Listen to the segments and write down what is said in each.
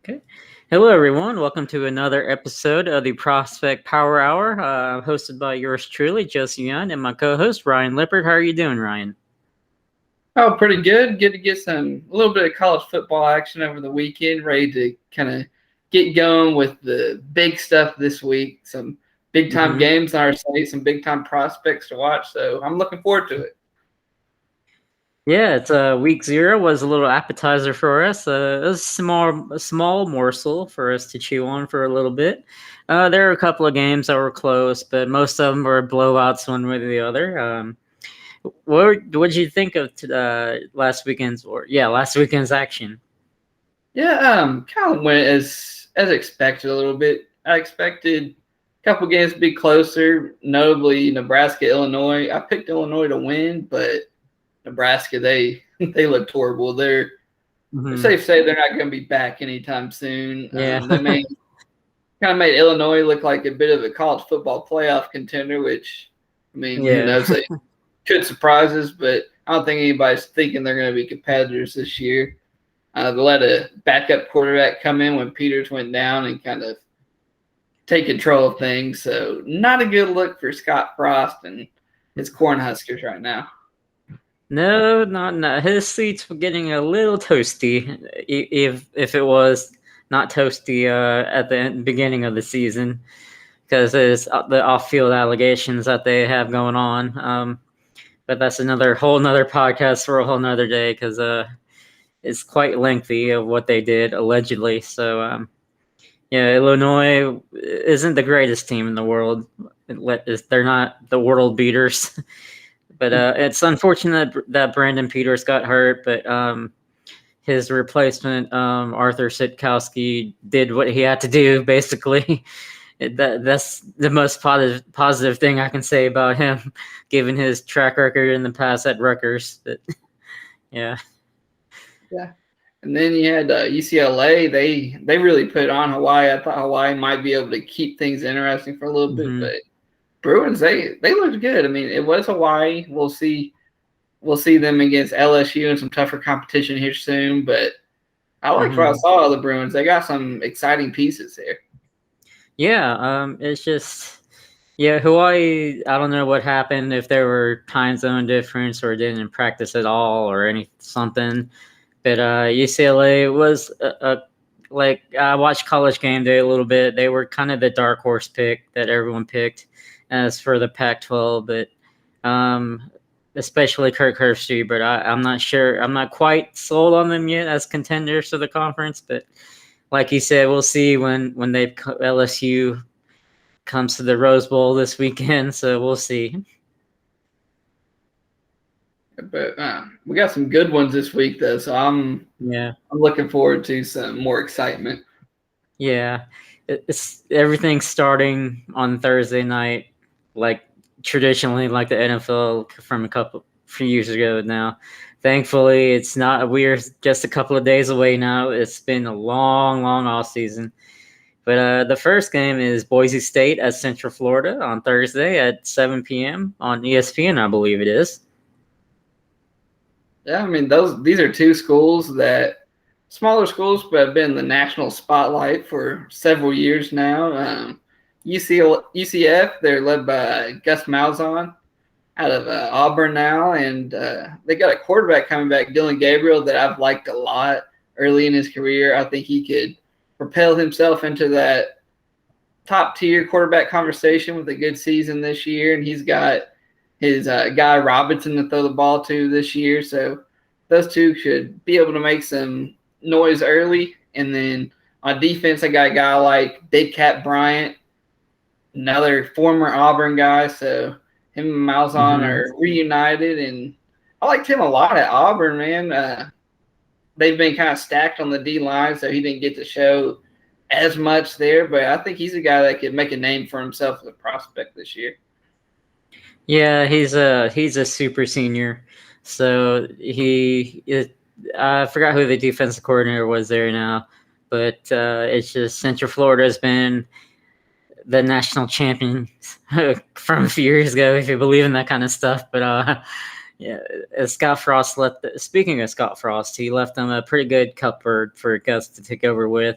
Okay. Hello, everyone. Welcome to another episode of the Prospect Power Hour, hosted by yours truly, Josie Yun, and my co-host Ryan Lippert. How are you doing, Ryan? Oh, pretty good. Good to get a little bit of college football action over the weekend. Ready to kind of get going with the big stuff this week. Some big time hmm games on our slate, some big time prospects to watch. So I'm looking forward to it. Yeah, it's week 0 was a little appetizer for us. It was a small morsel for us to chew on for a little bit. There were a couple of games that were close, but most of them were blowouts, one way or the other. What did you think of last weekend's action? Yeah, kind of went as expected a little bit. I expected a couple games to be closer, notably Nebraska, Illinois. I picked Illinois to win, but Nebraska they looked horrible. It's hmm safe to say they're not going to be back anytime soon. Yeah. They kind of made Illinois look like a bit of a college football playoff contender, which, I mean, who Yeah. knows? They could surprise us, but I don't think anybody's thinking they're going to be competitors this year. They let a backup quarterback come in when Peters went down and kind of take control of things. So, not a good look for Scott Frost and his Cornhuskers right now. No, not his seats were getting a little toasty. If it was not toasty at the beginning of the season, because there's the off-field allegations that they have going on. But that's another whole nother podcast for a whole nother day, because it's quite lengthy of what they did allegedly. So yeah, Illinois isn't the greatest team in the world. They're not the world beaters. But it's unfortunate that Brandon Peters got hurt, but his replacement, Arthur Sitkowski, did what he had to do, basically. That's the most positive thing I can say about him, given his track record in the past at Rutgers. But, yeah. Yeah. And then you had UCLA. They really put on Hawaii. I thought Hawaii might be able to keep things interesting for a little bit, hmm but Bruins they looked good. I mean, it was Hawaii. We'll see them against LSU and some tougher competition here soon. But I liked what I hmm saw of the Bruins. They got some exciting pieces there. Yeah, it's just Hawaii. I don't know what happened, if there were time zone difference or didn't practice at all or any something. But UCLA was like, I watched College Game Day a little bit. They were kind of the dark horse pick that everyone picked as for the Pac-12, but um, especially Kirk Herbstreit. But I'm not sure. I'm not quite sold on them yet as contenders to the conference. But like you said, we'll see when LSU comes to the Rose Bowl this weekend. So we'll see. But we got some good ones this week though, so Yeah. I'm looking forward to some more excitement. Yeah, it's everything starting on Thursday night, like traditionally, like the NFL from a couple few years ago now. Thankfully, it's not. We're just a couple of days away now. It's been a long, long off season. But the first game is Boise State at Central Florida on Thursday at 7 p.m. on ESPN, I believe it is. Yeah, I mean these are two schools that smaller schools, but have been in the national spotlight for several years now. UCF, they're led by Gus Malzahn out of Auburn now, and they got a quarterback coming back, Dylan Gabriel, that I've liked a lot early in his career. I think he could propel himself into that top tier quarterback conversation with a good season this year, and he's got his guy Robinson to throw the ball to this year. So those two should be able to make some noise early. And then on defense, I got a guy like Big Cat Bryant, another former Auburn guy. So him and Malzahn hmm are reunited, and I liked him a lot at Auburn, man. They've been kind of stacked on the D line, so he didn't get to show as much there. But I think he's a guy that could make a name for himself as a prospect this year. Yeah, he's a super senior, so I forgot who the defensive coordinator was there now, but it's just Central Florida has been the national champions from a few years ago, if you believe in that kind of stuff. But yeah, Scott Frost left. Speaking of Scott Frost, he left them a pretty good cupboard for Gus to take over with.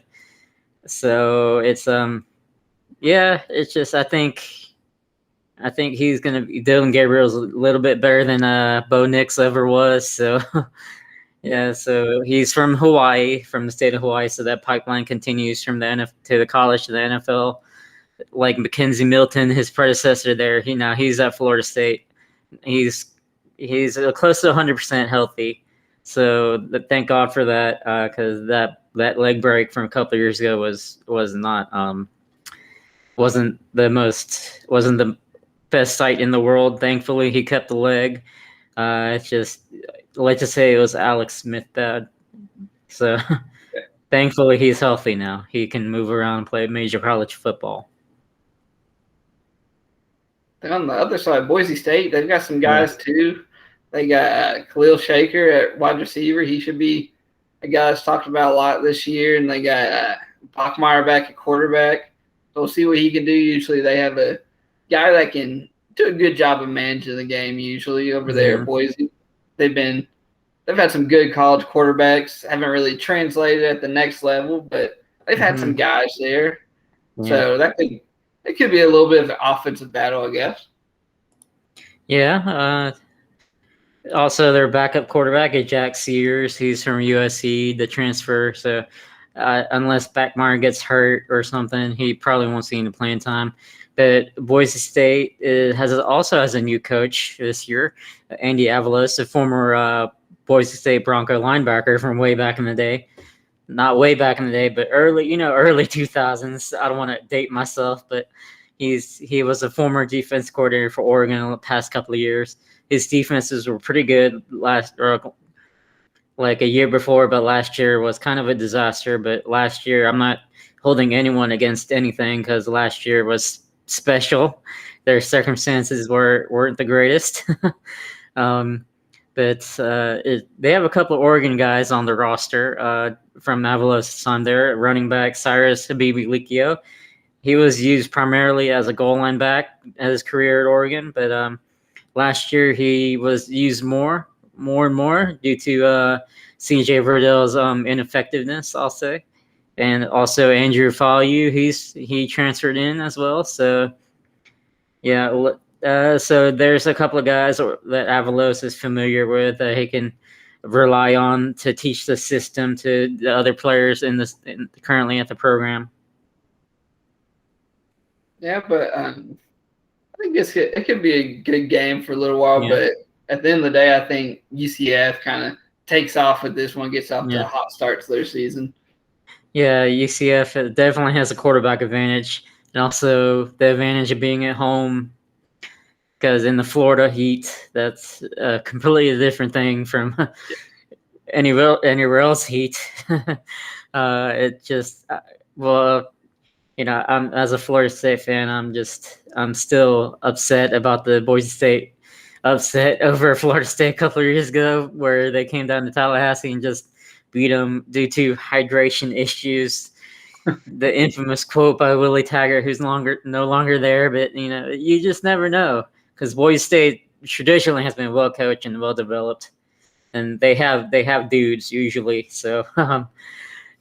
So it's yeah, it's just I think he's gonna be Dylan Gabriel's a little bit better than Bo Nix ever was. So yeah, so he's from Hawaii, from the state of Hawaii. So that pipeline continues from the to the college to the NFL. Like Mackenzie Milton, his predecessor there, he's at Florida State. He's he's close to 100% healthy. So thank God for that, because that leg break from a couple of years ago was not wasn't the best sight in the world. Thankfully, he kept the leg. It's just let's just say it was Alex Smith bad. So thankfully, he's healthy now. He can move around and play major college football. On the other side, Boise State, they've got some guys too. They got Khalil Shaker at wide receiver. He should be a guy that's talked about a lot this year. And they got Bachmeier back at quarterback. So we'll see what he can do. Usually they have a guy that can do a good job of managing the game usually over there at Boise. They've had some good college quarterbacks. Haven't really translated at the next level, but they've had some guys there. So it could be a little bit of an offensive battle, I guess. Yeah. Also, their backup quarterback is Jack Sears. He's from USC, the transfer. So unless Bachmeier gets hurt or something, he probably won't see any playing time. But Boise State also has a new coach this year, Andy Avalos, a former Boise State Bronco linebacker from way back in the day. Not way back in the day, but early 2000s. I don't want to date myself, but he was a former defense coordinator for Oregon in the past couple of years. His defenses were pretty good like a year before, but last year was kind of a disaster. But last year, I'm not holding anyone against anything because last year was special. Their circumstances weren't the greatest. But they have a couple of Oregon guys on the roster from Avalos on there. Running back Cyrus Habibi-Likio. He was used primarily as a goal line back at his career at Oregon, but last year he was used more and more due to C.J. Verdell's ineffectiveness, I'll say. And also Andrew Falu, he transferred in as well. So, yeah, so there's a couple of guys that Avalos is familiar with that he can rely on to teach the system to the other players currently at the program. Yeah, but I think it could be a good game for a little while. Yeah. But at the end of the day, I think UCF kind of takes off with this one, gets off to a hot start to their season. Yeah, UCF definitely has a quarterback advantage, and also the advantage of being at home. Because in the Florida heat, that's a completely different thing from anywhere else heat. It just I'm as a Florida State fan, I'm still upset about the Boise State upset over Florida State a couple of years ago, where they came down to Tallahassee and just beat them due to hydration issues. The infamous quote by Willie Taggart, who's no longer there, but you just never know, because Boise State traditionally has been well coached and well developed, and they have dudes usually. So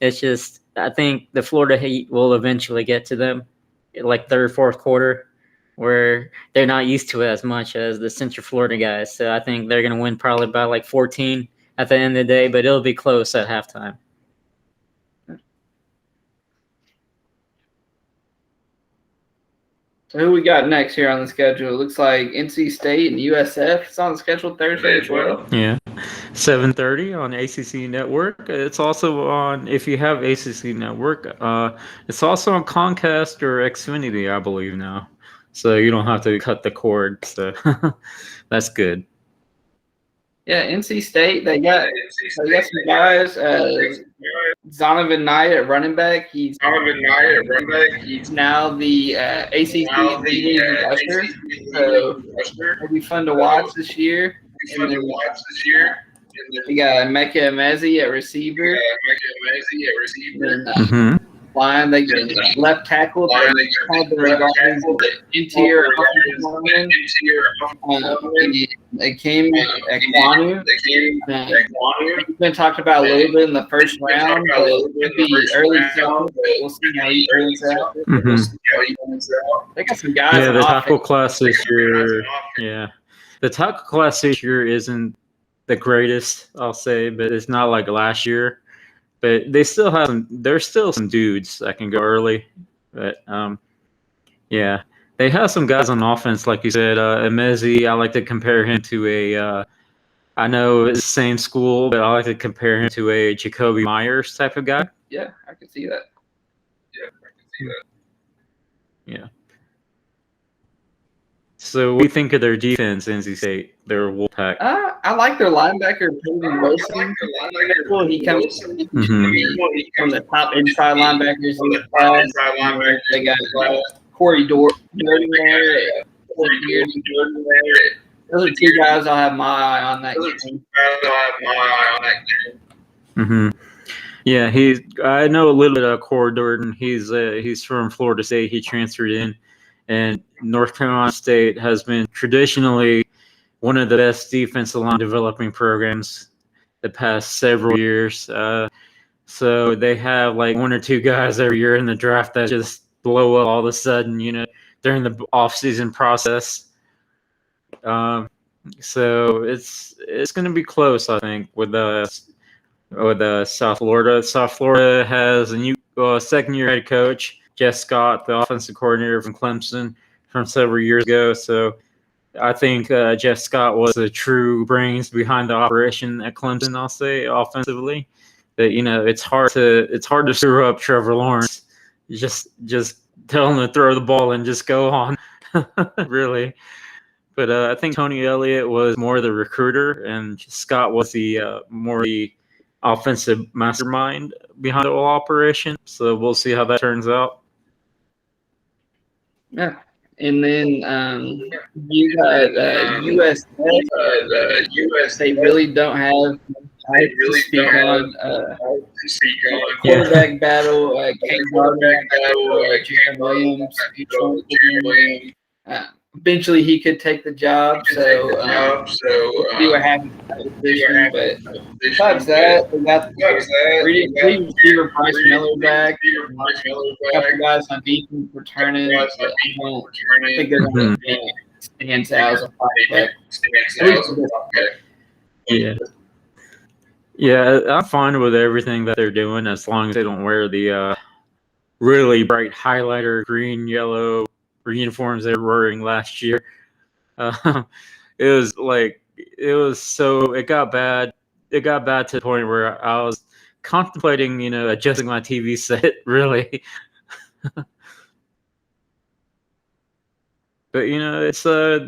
it's just, I think the Florida Heat will eventually get to them, like third, fourth quarter, where they're not used to it as much as the Central Florida guys. So I think they're going to win probably by like 14 at the end of the day, but it'll be close at halftime. So who we got next here on the schedule? It looks like NC State and USF. It's on the schedule Thursday as well. Yeah, 7:30 on ACC Network. It's also on, if you have ACC Network, it's also on Comcast or Xfinity, I believe now. So you don't have to cut the cord. So that's good. Yeah, NC State, they got some guys. Zonovan Knight at running back. He's now the ACC leading rusher. So it'll be fun to watch this year. We got Mecca Emezi at receiver. line. They get left tackle. They called the regarding the interior offensive lineman. They came at Kwanu. He's been talked about a little bit in the first round, but it could be early season. We'll see how he turns out. They got some guys. Yeah, the tackle class this year. Yeah, the tackle class this year isn't the greatest, I'll say, but it's not like last year. But they still have some. There's still some dudes that can go early. But yeah, they have some guys on offense, like you said. Emezi, I like to compare him to a. I know it's the same school, but I like to compare him to a Jacoby Myers type of guy. Yeah, I can see that. Yeah. So, what do you think of their defense, NC State? Their Wolfpack. I like their linebacker, Peyton Wilson. He comes from the top inside linebackers in the class. They got Corey Jordan there. Those are two guys I'll have my eye on that game. Yeah, I know a little bit of Corey Jordan. He's from Florida State. He transferred in, and North Carolina State has been traditionally one of the best defensive line developing programs the past several years. So they have like one or two guys every year in the draft that just blow up all of a sudden, during the off-season process. So it's going to be close, I think, with South Florida. South Florida has a new second-year head coach, Jeff Scott, the offensive coordinator from Clemson from several years ago. So I think Jeff Scott was the true brains behind the operation at Clemson, I'll say, offensively. But, it's hard to screw up Trevor Lawrence. Just tell him to throw the ball and just go on, really. But I think Tony Elliott was more the recruiter, and Scott was the more the offensive mastermind behind the whole operation. So we'll see how that turns out. Yeah. And then you got US. They really don't have to speak on quarterback battle. Kane Gardner, Jaron Williams. Eventually, he could take the job. So we'll see what happens in that position. But besides that, we got leading receiver Bryce Miller back. A couple guys on defense returning. I think they're going to stand out as a prospect. Yeah, I'm fine with everything that they're doing as long as they don't wear the really bright highlighter green, yellow uniforms they were wearing last year. It got bad. It got bad to the point where I was contemplating, adjusting my TV set, really. But it's at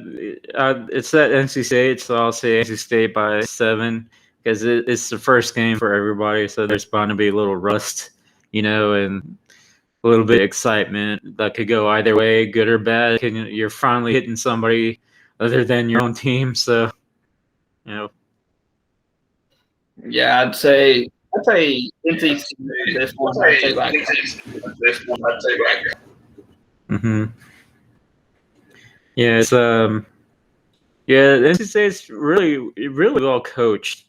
NC State, so I'll say NC State by 7 because it's the first game for everybody. So there's bound to be a little rust, and a little bit of excitement that could go either way, good or bad. You're finally hitting somebody other than your own team, so Yeah, I'd say NC State this one. I'd say like Yeah, it's NC State's really well coached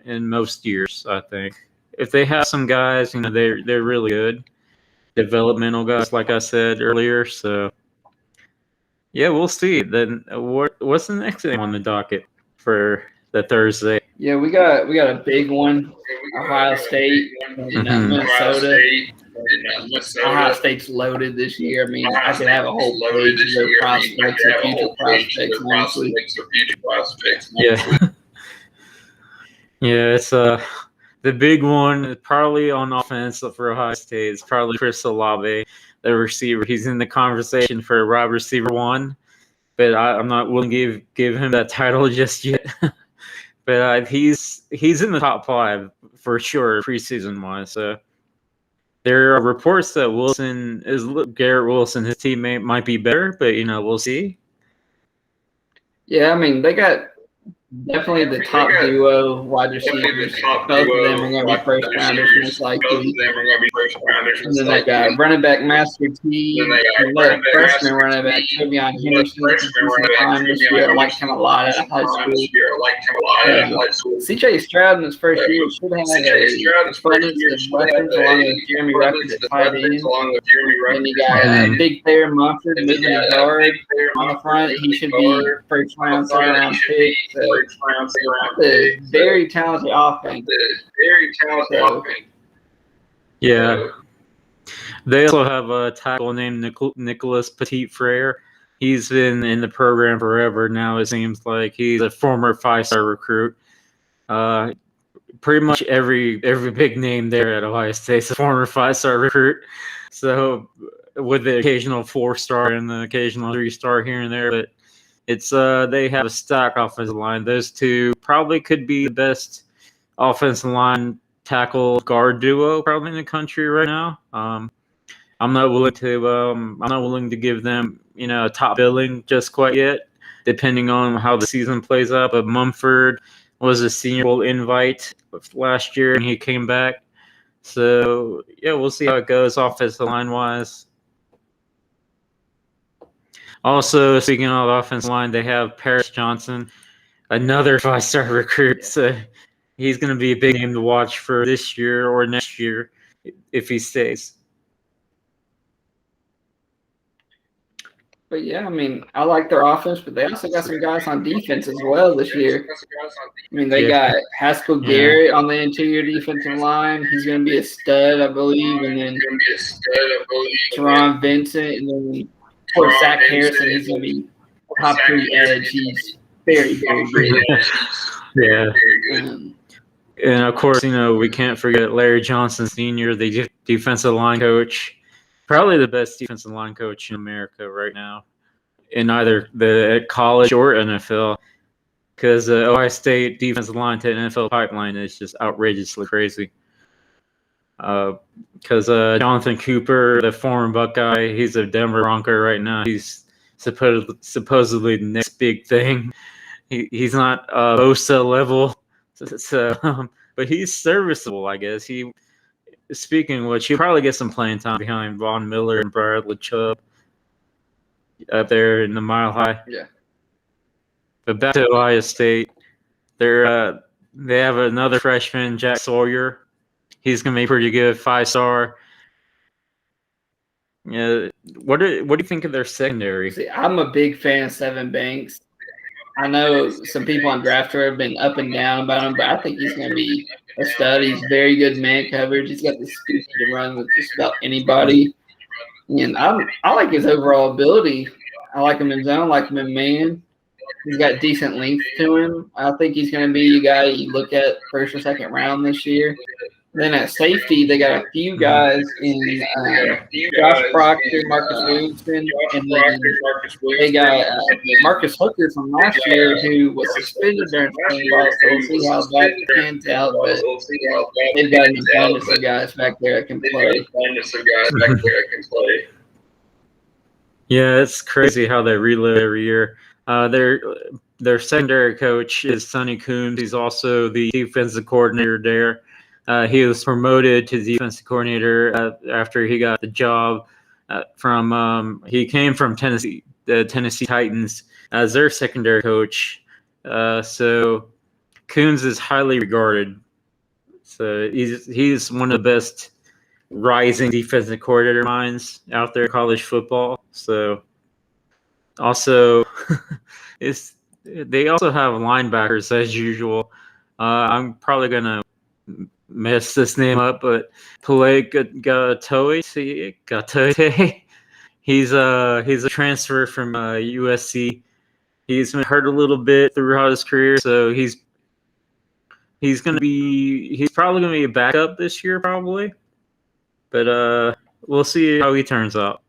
in most years. I think if they have some guys, they're really good. Developmental guys, like I said earlier. So, yeah, we'll see. Then, what's the next thing on the docket for the Thursday? Yeah, we got a big one. Ohio State and Minnesota. Ohio State's loaded this year. I mean, I could have a whole page of their prospects and future prospects. Yeah, yeah, it's the big one, probably on offense for Ohio State, is probably Chris Olave, the receiver. He's in the conversation for wide receiver 1, but I'm not willing to give him that title just yet. But he's in the top 5 for sure, preseason wise. So there are reports that Garrett Wilson, his teammate, might be better, but we'll see. Yeah, I mean they got Definitely the top duo wide receivers. Both of them are going to be first rounders most likely. And then that guy, running back Master T, another freshman running back, Travion Henderson. Time this year. I liked him a lot out of high school. C.J. Stroud in his first year should have an abundance of weapons along with Jeremy Ruckert at tight end. Then you got big player Mumford moving to guard on the front. He should be first round, second round pick. So a very talented offense. Yeah. They also have a tackle named Nicholas Petit Frere. He's been in the program forever now. It seems like he's a former 5-star recruit. Pretty much every big name there at Ohio State is a former 5-star recruit. So with the occasional 4-star and the occasional 3-star here and there, but it's they have a stacked offensive line. Those two probably could be the best offensive line tackle guard duo probably in the country right now. I'm not willing to give them a top billing just quite yet, depending on how the season plays out. But Mumford was a Senior Bowl invite last year, and he came back. So yeah, we'll see how it goes offensive line wise. Also, speaking of offensive line, they have Paris Johnson, another 5-star recruit. So he's going to be a big name to watch for this year or next year if he stays. But yeah, I mean, I like their offense, but they also got some guys on defense as well this year. I mean, they got Haskell Garrett on the interior defensive line. He's going to be a stud, I believe. And then Teron Vincent. And then for Zach Harrison, he's going to be top 3 edge. He's very, very good. Yeah. And of course, we can't forget Larry Johnson Sr., the defensive line coach. Probably the best defensive line coach in America right now, in either the college or NFL, because the Ohio State defensive line to NFL pipeline is just outrageously crazy. Because Jonathan Cooper, the former Buckeye, he's a Denver Bronco right now. He's supposedly the next big thing. He's not Bosa level, but he's serviceable, I guess. Speaking of which, he'll probably get some playing time behind Von Miller and Bradley Chubb up there in the Mile High. Yeah. But back to Ohio State, they have another freshman, Jack Sawyer. He's gonna be pretty good, 5-star. Yeah. What do you think of their secondary? See, I'm a big fan of Seven Banks. I know some people on draft have been up and down about him, but I think he's going to be a stud. He's very good man coverage. He's got the speed to run with just about anybody. And I like his overall ability. I like him in zone, I like him in man. He's got decent length to him. I think he's going to be a guy you look at first or second round this year. Then at safety, they got a few guys in Josh Proctor, Marcus Williamson, and then they got Marcus Hooker from last year who was suspended during spring ball, so we'll see how that pans out. But they've got an abundance of guys back there that can play. Yeah, it's crazy how they reload every year. Their secondary coach is Sonny Coombs. He's also the defensive coordinator there. He was promoted to defensive coordinator after he got the job he came from Tennessee, the Tennessee Titans, as their secondary coach. So Coons is highly regarded. So he's one of the best rising defensive coordinator minds out there in college football. So also they also have linebackers as usual. I'm probably gonna mess this name up, but Pele Gatoe. He's a transfer from USC. He's been hurt a little bit throughout his career, so he's probably gonna be a backup this year, probably. But we'll see how he turns out.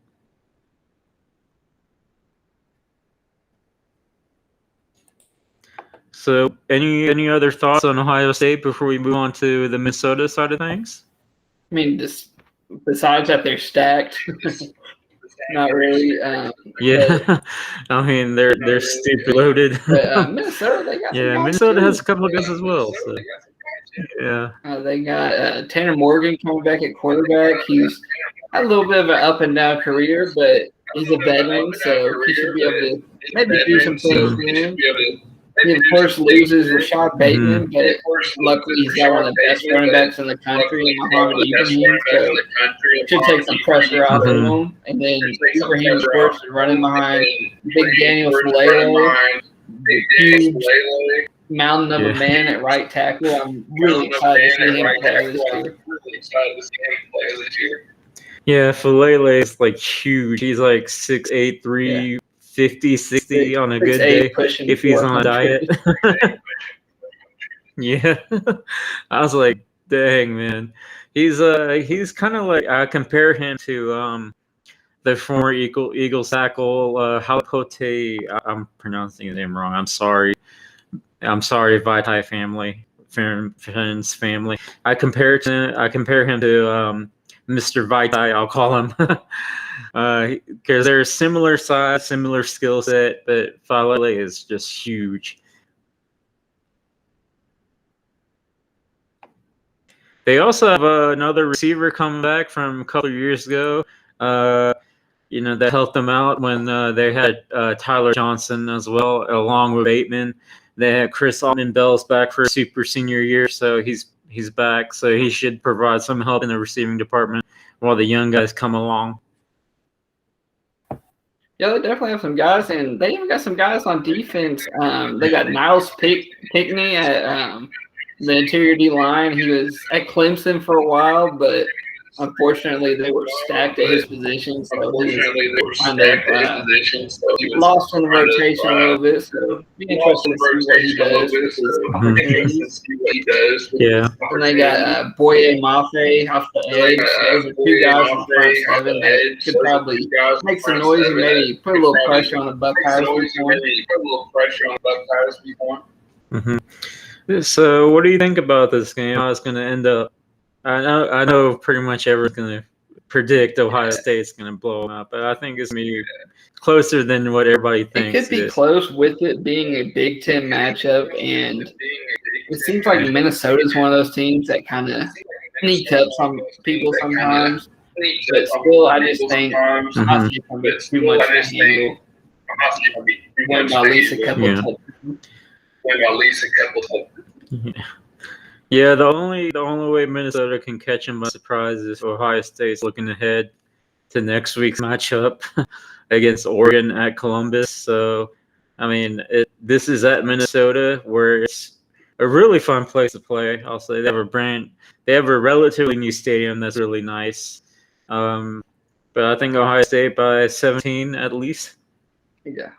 So, any other thoughts on Ohio State before we move on to the Minnesota side of things? I mean, besides that they're stacked, not really. Yeah, I mean they're stupid loaded. But Minnesota, they got some Yeah, guys Minnesota too. has a couple of guys as well. So yeah. They got Tanner Morgan coming back at quarterback. He's had a little bit of an up and down career, but he's a veteran, so he should be able to maybe do some things for him. He, of course, loses Rashad Bateman, but luckily he's got one of the best running backs in the country, in Muhammad Ibrahim, so it should take some pressure off of him. And then Ibrahim, of course, is running behind Big Daniel Falele, huge mountain of a man at right tackle. I'm really excited to see him play this year. Yeah, Falele is like huge. He's like 6'8", 350, 60 on a good day if he's on a diet. Yeah, I was like, dang man, he's kind of like I compare him to the former Eagles tackle Halapote. I'm pronouncing his name wrong. I'm sorry, Vitae Fans family. I compare him to Mr. Vitae. I'll call him because they're similar size, similar skill set, but Falele is just huge. They also have another receiver coming back from a couple of years ago. That helped them out when they had Tyler Johnson as well, along with Bateman. They had Chris Altman-Bell's back for a super senior year, so he's back. So he should provide some help in the receiving department while the young guys come along. Yeah, they definitely have some guys, and they even got some guys on defense. They got Niles Pickney at the interior D line. He was at Clemson for a while, but unfortunately they were stacked at his position, so he was kind of lost in the rotation a little bit. So be interesting to see what he does. Yeah. And they got Boye Mafe off the edge. Those are two guys in the front seven that could probably make some noise and maybe put a little pressure on the Buckeyes. Mm-hmm. So, what do you think about this game? How it's going to end up? I know pretty much everyone's going to predict Ohio State's going to blow them up, but I think it's going to be closer than what everybody thinks. It could be close with it being a Big Ten matchup, and it seems like Minnesota is one of those teams that kind of sneaks up some people sometimes. But still, I just think Ohio State's going to be too much to handle. Win by at least a couple touchdowns. Yeah, the only way Minnesota can catch them by surprise is Ohio State's looking ahead to next week's matchup against Oregon at Columbus. So, I mean, this is at Minnesota, where it's a really fun place to play. I'll say they have a relatively new stadium that's really nice. But I think Ohio State by 17 at least. Yeah.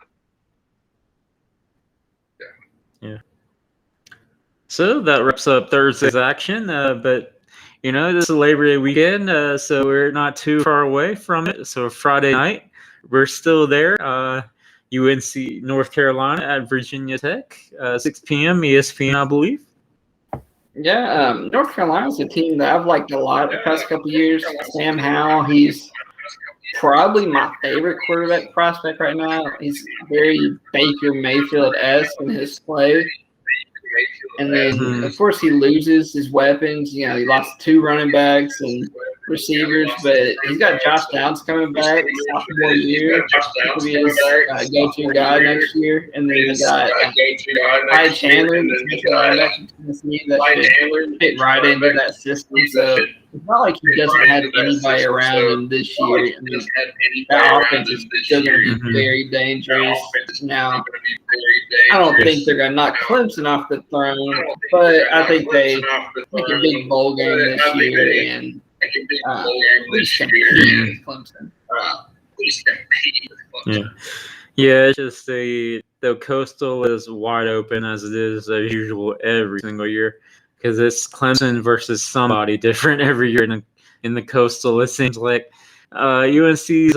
So that wraps up Thursday's action. But this is Labor Day weekend, so we're not too far away from it. So Friday night, we're still there. UNC North Carolina at Virginia Tech, 6 p.m. ESPN, I believe. Yeah, North Carolina's a team that I've liked a lot the past couple of years. Sam Howell, he's probably my favorite quarterback prospect right now. He's very Baker Mayfield-esque in his play. And then, of course, he loses his weapons. He lost 2 running backs and receivers, but he's got Josh Downs coming back sophomore year. He'll be his go-to guy next year. And then he got Ty Chandler, the running back from Tennessee, that should fit right into that system. So it's not like he doesn't have anybody around him this year. I mean, that offense is still going to be very dangerous. Now, I don't think they're going to knock Clemson off the throne, but I think they make a big bowl game this year and at least compete with Clemson. Yeah, it's just the Coastal is wide open as it is as usual every single year because it's Clemson versus somebody different every year in the Coastal. It seems like UNC's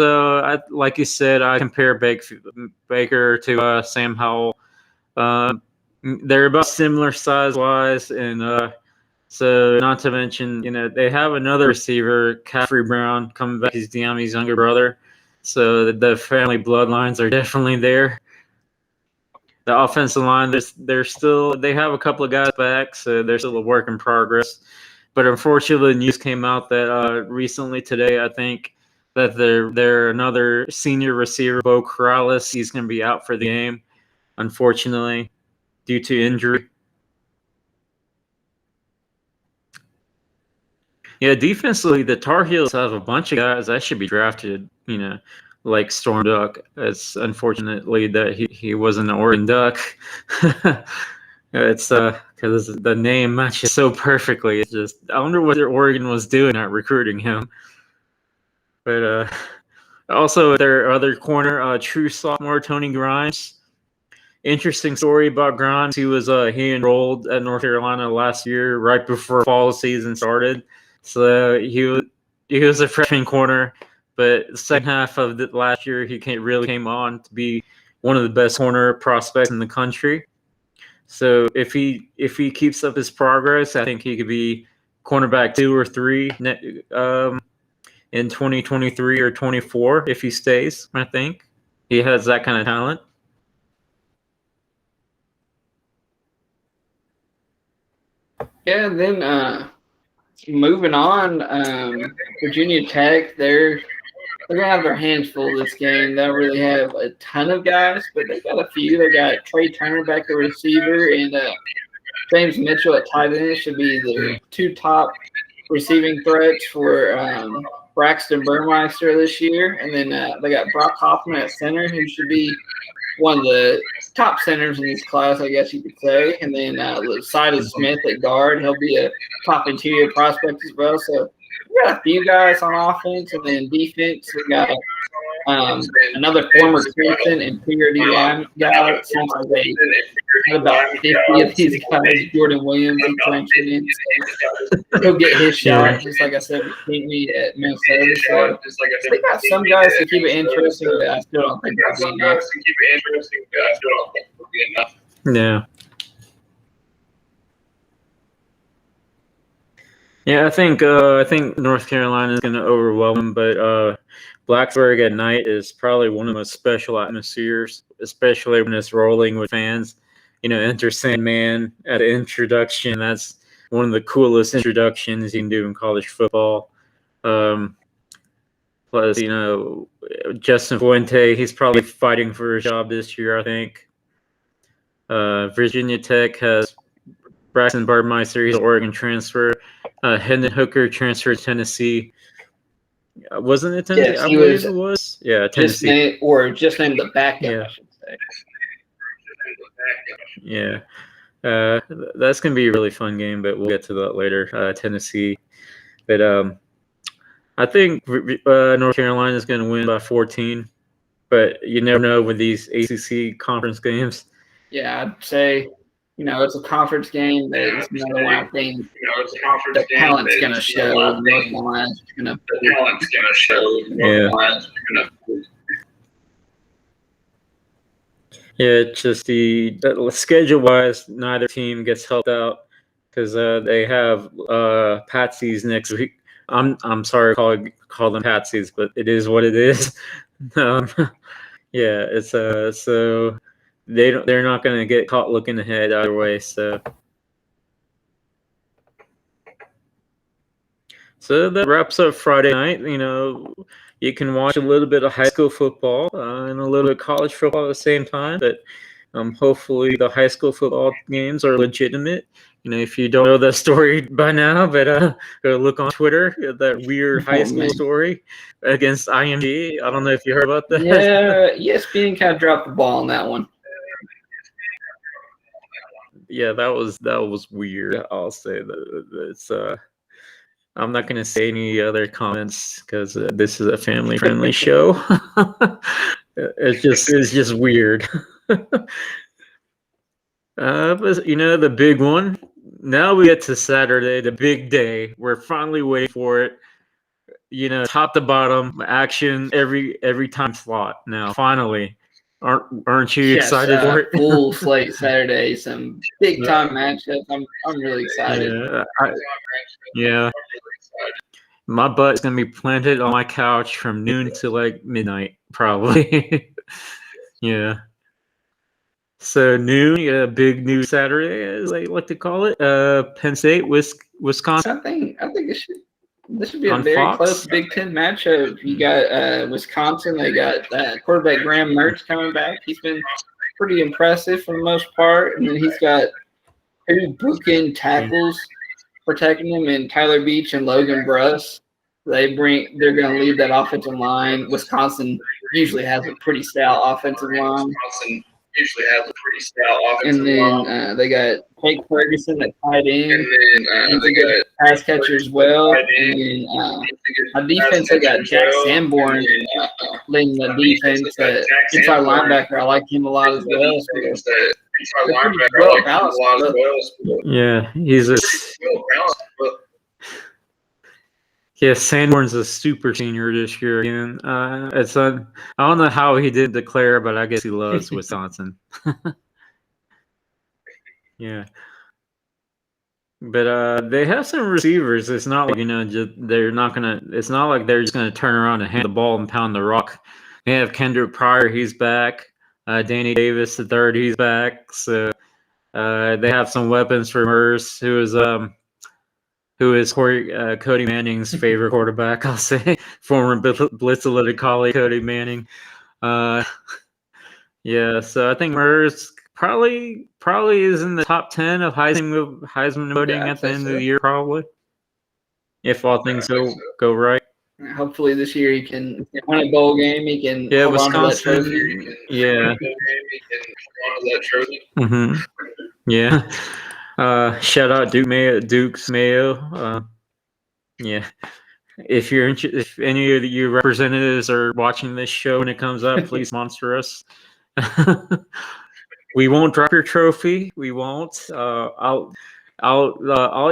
like you said, I compare Baker to Sam Howell. They're about similar size-wise, and so not to mention, they have another receiver, Caffrey Brown, coming back. He's Deami's younger brother. So the family bloodlines are definitely there. The offensive line, they have a couple of guys back, so they're still a work in progress. But unfortunately, news came out that recently today, I think, that their another senior receiver, Bo Corrales, he's going to be out for the game, unfortunately, due to injury. Yeah, defensively, the Tar Heels have a bunch of guys that should be drafted, like Storm Duck. It's unfortunately that he wasn't an Oregon Duck. It's because the name matches so perfectly. It's just I wonder what Oregon was doing at recruiting him. But also their other corner, true sophomore Tony Grimes. Interesting story about Grimes. He enrolled at North Carolina last year, right before fall season started. So he was a freshman corner, but the second half of the last year he really came on to be one of the best corner prospects in the country. So if he keeps up his progress, I think he could be cornerback 2 or 3 in 2023 or 24 if he stays. I think he has that kind of talent. Yeah, and then moving on, Virginia Tech, they're gonna have their hands full this game. They don't really have a ton of guys, but they got a few. They got Trey Turner back at receiver, and James Mitchell at tight end should be the 2 top receiving threats for Braxton Burmeister this year. And then they got Brock Hoffman at center, who should be one of the top centers in this class, I guess you could say. And then Lositis Smith at guard. He'll be a top interior prospect as well. So we got a few guys on offense, and then defense. We got another former Clemson interior D-line guy. It seems like they had about 50 of these guys. Jordan Williams, he transferred in. So he'll get his shot, just like I said, with me at Minnesota. So they got some guys to keep it interesting, but I still don't think it'll be enough. Yeah. Yeah, I think North Carolina is going to overwhelm them, but Blacksburg at night is probably one of the most special atmospheres, especially when it's rolling with fans. Enter Sandman at an introduction. That's one of the coolest introductions you can do in college football. Plus, Justin Fuente, he's probably fighting for a job this year, I think. Virginia Tech has Braxton Burmeister, he's an Oregon transfer. Hendon Hooker transferred to Tennessee. Wasn't it Tennessee? Yes, I believe it was. Yeah, Tennessee. Just named the backup, yeah. I should say. Yeah. That's going to be a really fun game, but we'll get to that later. Tennessee. But I think North Carolina is going to win by 14. But you never know with these ACC conference games. Yeah, I'd say, it's a conference game, but it's another one I think the talent's going to show. North Carolina's going to Yeah, it's just the schedule-wise, neither team gets helped out because they have Patsies next week. I'm sorry to call them Patsies, but it is what it is. Yeah, it's so they're not going to get caught looking ahead either way. So that wraps up Friday night. You can watch a little bit of high school football and a little bit of college football at the same time. But hopefully the high school football games are legitimate. If you don't know that story by now, but go look on Twitter, that weird high school story against IMG. I don't know if you heard about that. Yeah, ESPN kind of dropped the ball on that one. Yeah, that was weird. I'll say that it's I'm not going to say any other comments because this is a family-friendly show. It's just weird. But the big one. Now we get to Saturday, the big day. We're finally waiting for it. Top to bottom action every time slot. Now finally, aren't you excited for it? Full slate Saturday, some big time matchups. I'm really excited. Yeah. My butt's gonna be planted on my couch from noon to like midnight, probably. Yeah. So noon, yeah, big news Saturday, as I like to call it. Penn State, Wisconsin I think this should be a on very Fox. close Big Ten matchup. You got Wisconsin. They got quarterback Graham Mertz coming back. He's been pretty impressive for the most part. And then he's got two bookend tackles protecting him in Tyler Beach and Logan Bruss. They're going to lead that offensive line. Wisconsin usually has a pretty stout offensive line. And then they got Jake Ferguson at tight end. He's a good pass catcher as well. And then on defense, they got Jack Sanborn leading the defense. Inside linebacker, I like him a lot as well. So they're pretty well balanced. Yeah, he's a. Yeah, Sanborn's a super senior this year again. I don't know how he did declare, but I guess he loves Wisconsin. Yeah, but they have some receivers. It's not like they're not gonna. It's not like they're just gonna turn around and hand the ball and pound the rock. They have Kendrick Pryor, he's back. Danny Davis the third, he's back. So they have some weapons for Merce, who is Cody Manning's favorite quarterback, I'll say. Former Blitz-elite colleague Cody Manning. Yeah, so I think Merce probably is in the top 10 of Heisman voting at the end of the year, probably. If all things go right. Hopefully this year he can win a bowl game. He can hold Wisconsin, on to that trophy. Yeah. Mm-hmm. Yeah. Shout out Duke's Mayo. Yeah. If any of your representatives are watching this show when it comes up, please sponsor us. We won't drop your trophy. We won't. I'll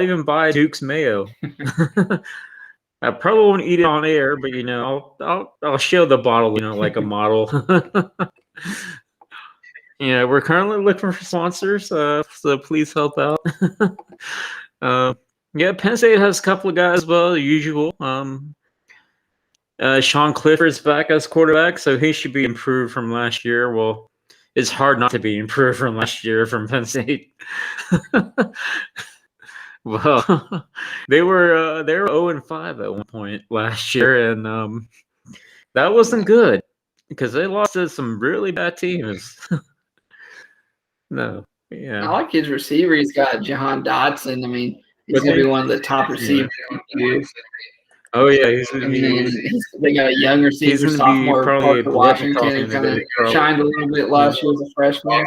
even buy Duke's Mayo. I probably won't eat it on air, but I'll show the bottle, like a model. Yeah, we're currently looking for sponsors, so please help out. Yeah, Penn State has a couple of guys, well, the usual. Sean Clifford's back as quarterback, so he should be improved from last year. Well, it's hard not to be improved from last year from Penn State. Well, they were 0-5 at one point last year, and that wasn't good because they lost to some really bad teams. No, yeah. I like his receiver. He's got Jahan Dotson. I mean, he's going to be one of the top receivers. Yeah. Oh yeah, they got a young receiver, sophomore Parker Washington, who kind of shined a little bit last year as a freshman.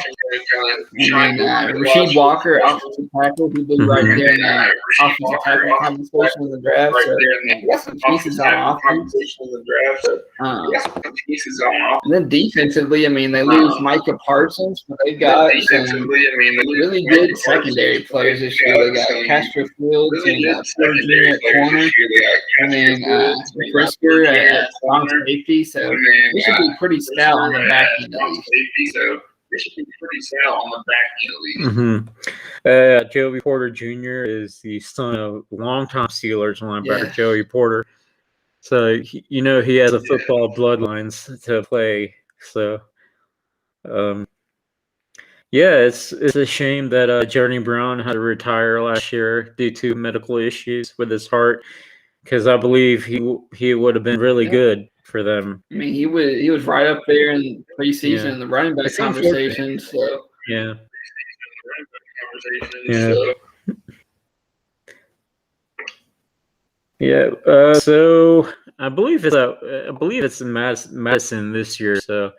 And then Rasheed Walker, offensive tackle, who was right there in the offensive tackle conversation in the draft. So they got some pieces on offense. And then defensively, I mean, they lose Micah Parsons, but they've got some really good secondary players this year. They got Castro Fields and Porter Jr. at corner. And then Brisker at strong safety, so we should be pretty stout on the back end at least. Joey Porter Jr. is the son of longtime Steelers linebacker Joey Porter, so he has a football bloodlines to play. So, yeah, it's a shame that Journey Brown had to retire last year due to medical issues with his heart. Because I believe he would have been really good for them. I mean, he was right up there in preseason in the running back conversation. So yeah. So I believe it's in Madison this year. So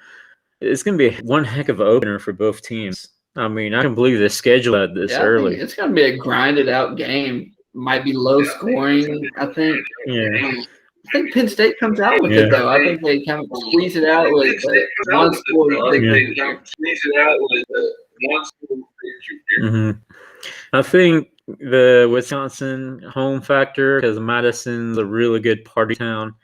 it's gonna be one heck of an opener for both teams. I mean, I can believe they scheduled that this early. It's gonna be a grinded out game. Might be low scoring, I think. Yeah. I think Penn State comes out with it, though. I think they kind of squeeze it out with one score. I think the Wisconsin home factor, because Madison's a really good party town,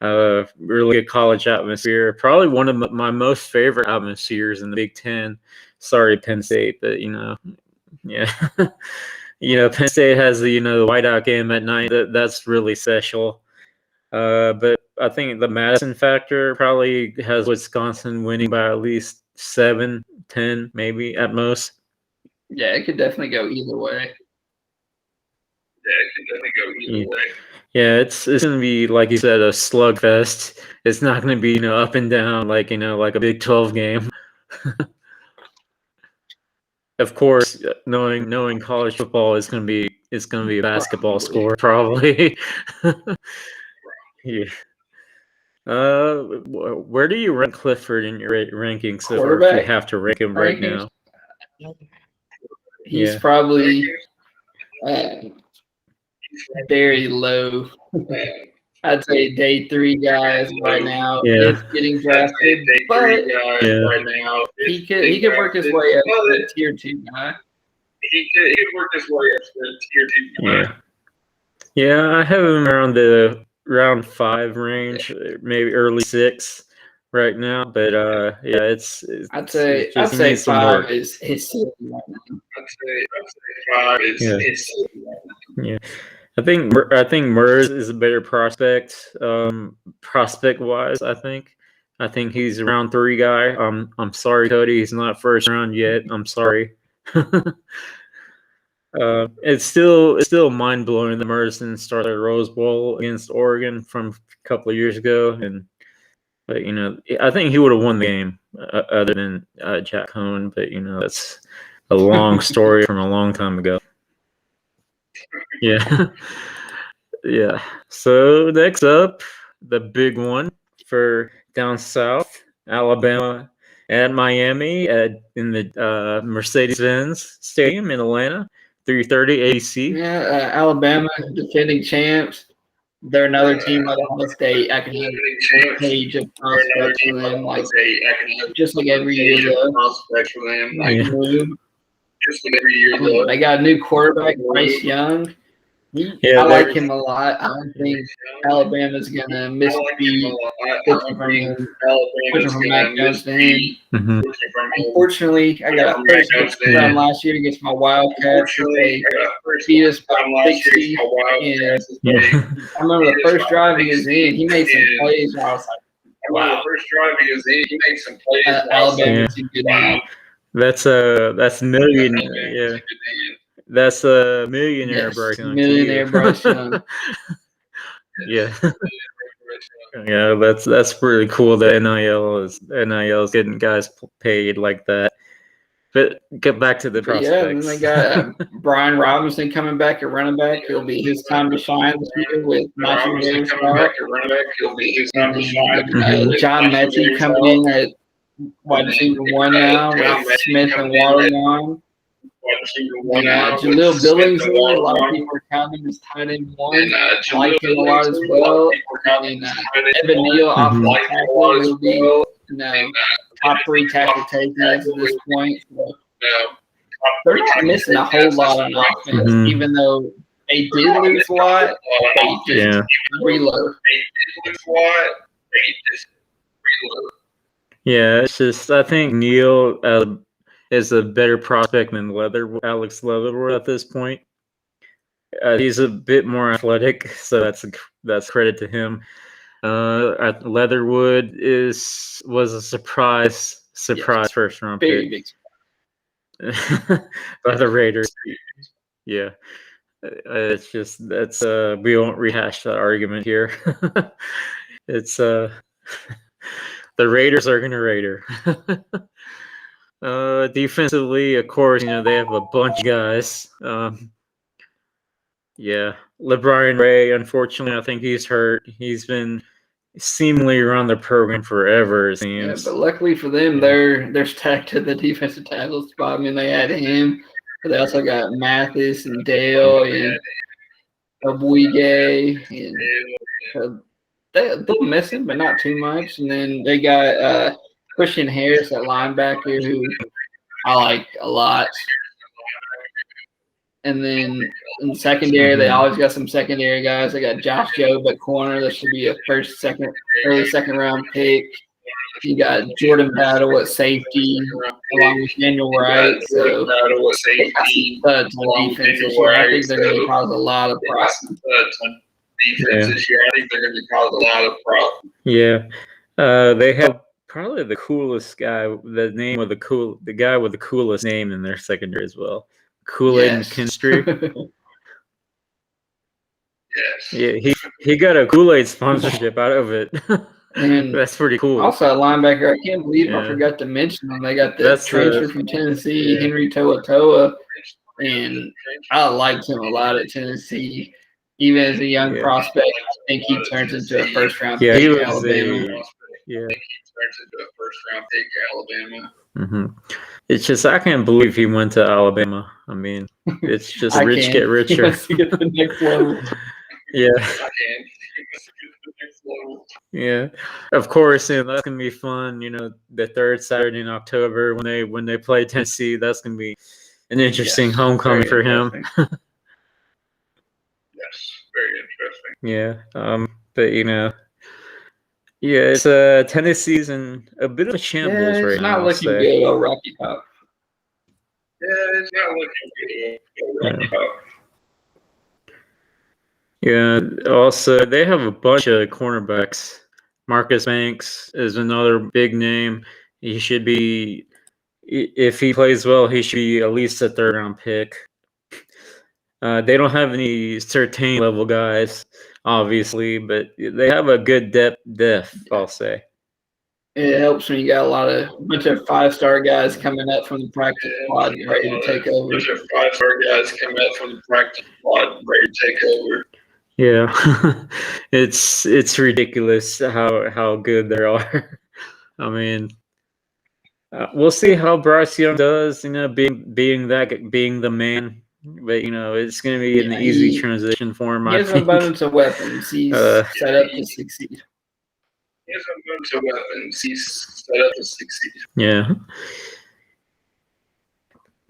really good college atmosphere. Probably one of my most favorite atmospheres in the Big Ten. Sorry, Penn State, but yeah. Penn State has the whiteout game at night. That's really special. But I think the Madison factor probably has Wisconsin winning by at least 7, 10, maybe at most. Yeah, it could definitely go either way. Yeah, it's gonna be, like you said, a slugfest. It's not gonna be up and down like like a Big 12 game. Of course, knowing college football is gonna be a basketball score probably. Yeah. Where do you rank Clifford in your rankings so far? If you have to rank him right now, he's probably very low. I'd say day 3 guys right now. Yeah. If getting drafted, but right now he could work his way up to a tier 2 guy. He could work his way up to tier 2 guy. Yeah. Yeah, I have him around the round 5 range, maybe early 6 right now. But yeah, it's I'd say he needs some 5 work. is his ceiling right now. I'd say 5 is his ceiling right now. Yeah. I think Murs is a better prospect, prospect wise. I think he's a round 3 guy. I'm sorry, Cody, he's not first round yet. I'm sorry. It's still mind blowing that Merson started the Rose Bowl against Oregon from a couple of years ago, but I think he would have won the game other than Jack Cohn. But that's a long story from a long time ago. Yeah. Yeah. So next up, the big one for down south, Alabama at Miami in the Mercedes-Benz Stadium in Atlanta, 3:30 AC. Yeah, Alabama defending champs. They're another team like Ohio State. I can have a page of prospects for them, like just like every year though. Just like every year though. They got a new quarterback, Bryce Young. I like him a lot. I don't think Alabama's gonna miss a beat switching from Mac Jones to him. Mhm. Unfortunately, I got a first round last year against my Wildcats. They beat us by 60. And I remember the first drive he was in, he made some plays. And I was like, wow. The first drive he was in, he made some plays. Alabama's a good team. That's million. Yeah. That's a millionaire Bryce Young. Millionaire Bryce Young. Yeah. Yeah, that's pretty cool that NIL is getting guys paid like that. But get back to the prospects. Yeah, and then they got Brian Robinson coming back at running back. It'll be his time to shine this year with Najee Harris. John Mechie coming in at wide receiver 1 now with Smith and Waterline. Jaleel Billingsley, a lot of people are counting him as tight end 1. I like him a lot as well. And Evan Neal, offensive tackle, will be top 3 tackle takers at this point. So they're not missing a whole lot on offense, even though they did lose a lot. They just reload. Yeah, it's just I think Neal is a better prospect than Alex Leatherwood at this point. He's a bit more athletic, so that's credit to him. Leatherwood was a surprise first round pick by the Raiders. Yeah, it's just we won't rehash that argument here. It's the Raiders are gonna Raider. Defensively, of course, they have a bunch of guys. Yeah, LeBron Ray, unfortunately, I think he's hurt. He's been seemingly around the program forever, it seems. Yeah, but luckily for them, they're stacked at the defensive tackle spot. I mean, they had him, but they also got Mathis and Dale and Abuige, and they'll miss him, but not too much. And then they got Christian Harris at linebacker, who I like a lot. And then in secondary, they always got some secondary guys. They got Josh Jobe at corner. That should be a early second round pick. You got Jordan Battle at safety, along with Daniel Wright. So studs on defense this year. I think they're going to cause a lot of problems. defense this year. I think they're going to cause a lot of problems. Yeah. They have probably the coolest guy, the guy with the coolest name in their secondary as well. Kool-Aid Yes. McKinstry. Yes. Yeah, he got a Kool-Aid sponsorship out of it. And that's pretty cool. Also, a linebacker, I can't believe I Yeah. forgot to mention them. They got the That's transfer from Tennessee, Henry To'oTo'o, and I liked him a lot at Tennessee. Even as a young Yeah. prospect, I think he turns into a first-round Yeah, pick he at was Alabama. yeah. Turns into a first-round pick at Alabama. Mm-hmm. It's just I can't believe he went to Alabama. I mean, it's just I rich can. get He richer. wants to get to the next level. Yeah. I can. The next level. Yeah, of course, and that's gonna be fun. The third Saturday in October when they play Tennessee, that's gonna be an interesting Yes, homecoming very for him. Yes, very interesting. Yeah, but yeah, it's Tennessee's in a bit of a shambles Yeah, it's right not now. I'll looking say. good, old Rocky Top. Yeah, it's not looking good. Yeah. Also, they have a bunch of cornerbacks. Marcus Banks is another big name. He should be, if he plays well, he should be at least a third round pick. They don't have any certain level guys, obviously, but they have a good depth. I'll say. It helps when you got a bunch of five-star guys coming up from the practice squad ready to take over. A bunch of five-star guys coming up from the practice squad ready to take over. Yeah, it's ridiculous how good they are. I mean, we'll see how Bryce Young does. Being the man, but it's going to be an easy transition for him. He has an abundance of weapons. He's set up to succeed. He has an abundance of weapons. He's set up to succeed. Yeah.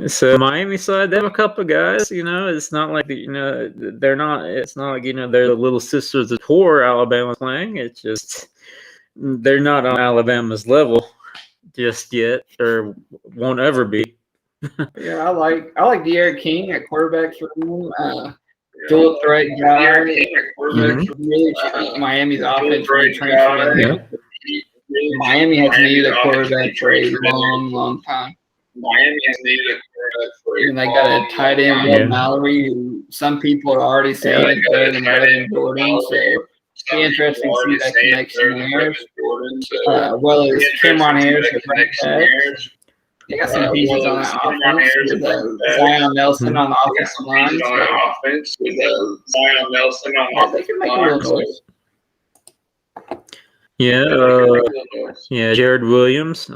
So Miami side, they have a couple of guys. It's not like they're not. It's not like they're the little sisters of poor Alabama playing. It's just they're not on Alabama's level just yet, or won't ever be. Yeah, I like De'Aaron King at quarterback for him. Dual threat guy. Really Miami's offense really transformed. Miami has needed a quarterback for a long time. Miami has needed a quarterback for a And they got a tight end, Will Mallory, who some people are already saying is better than Melvin Jordan. So it's be interesting to see that connection there. Well as Cameron Harris at running back. They got some pieces on that offense with Zion Nelson on the offensive line. They can make a little noise. Yeah, Jared Williams,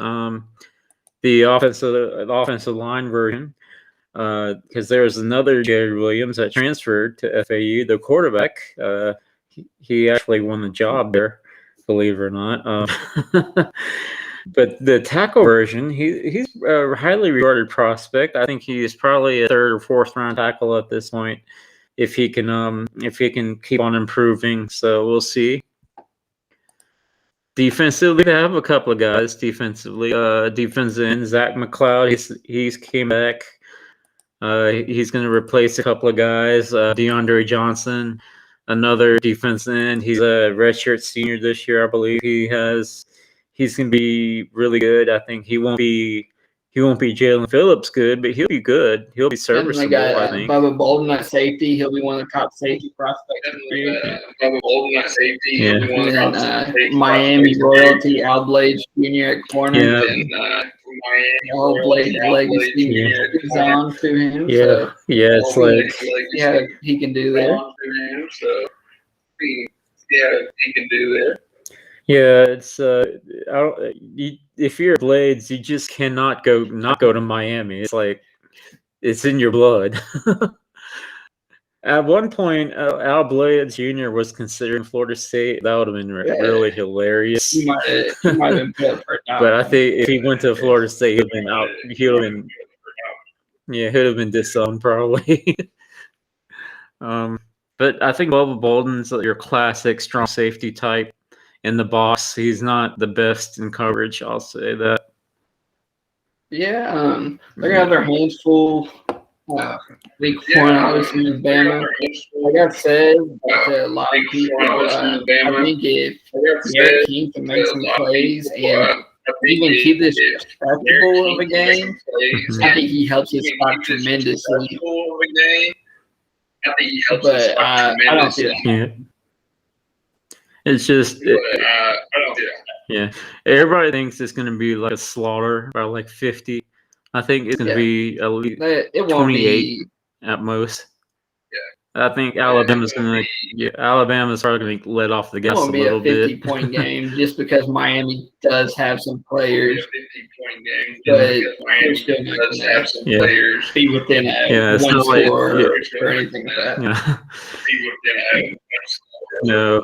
the offensive line version, because there was another Jared Williams that transferred to FAU, the quarterback. He actually won the job there, believe it or not. But the tackle version, he's a highly regarded prospect. I think he's probably a third or fourth round tackle at this point, if he can keep on improving. So we'll see. Defensively, they have a couple of guys. Defensive end, Zach McLeod. He's came back. He's going to replace a couple of guys. DeAndre Johnson, another defense end. He's a redshirt senior this year, I believe. He's going to be really good. I think he won't be Jalen Phillips good, but he'll be good. He'll be serviceable, I think. Bubba Bolden at safety. He'll be one of the top safety prospects. Bubba Bolden at safety. He'll be one of the top safety Miami royalty, Al Blades Jr. at corner. Yeah. Al Blades legacy is on to him. Yeah. So It's like he can do there. He can do there. Yeah, it's if you're Blades, you just cannot not go to Miami. It's like it's in your blood. At one point, Al Blades Jr. was considering Florida State. That would have been really hilarious. He might have been put for a job. But I think if he went to Florida State, he'd been out. He'd have been disowned probably. But I think Bubba Bolden's your classic strong safety type. In the box, he's not the best in coverage. I'll say that. Yeah, they're gonna have their hands full week one, obviously, in Bama. Like I said to a lot of people, I think if Derek King can make some plays and even keep this respectable of a game, I think he helps his spot tremendously. But I don't see that. Yeah. It's just, yeah. Everybody thinks it's going to be like a slaughter by like 50. I think it's going to be at least It won't 28 be. at most. I think Alabama's probably going to let off the It gas a won't be little a bit. 50-point game just because Miami does have some players. But they're still not going to be within it's one not like- score yeah. or anything like that. Yeah. No.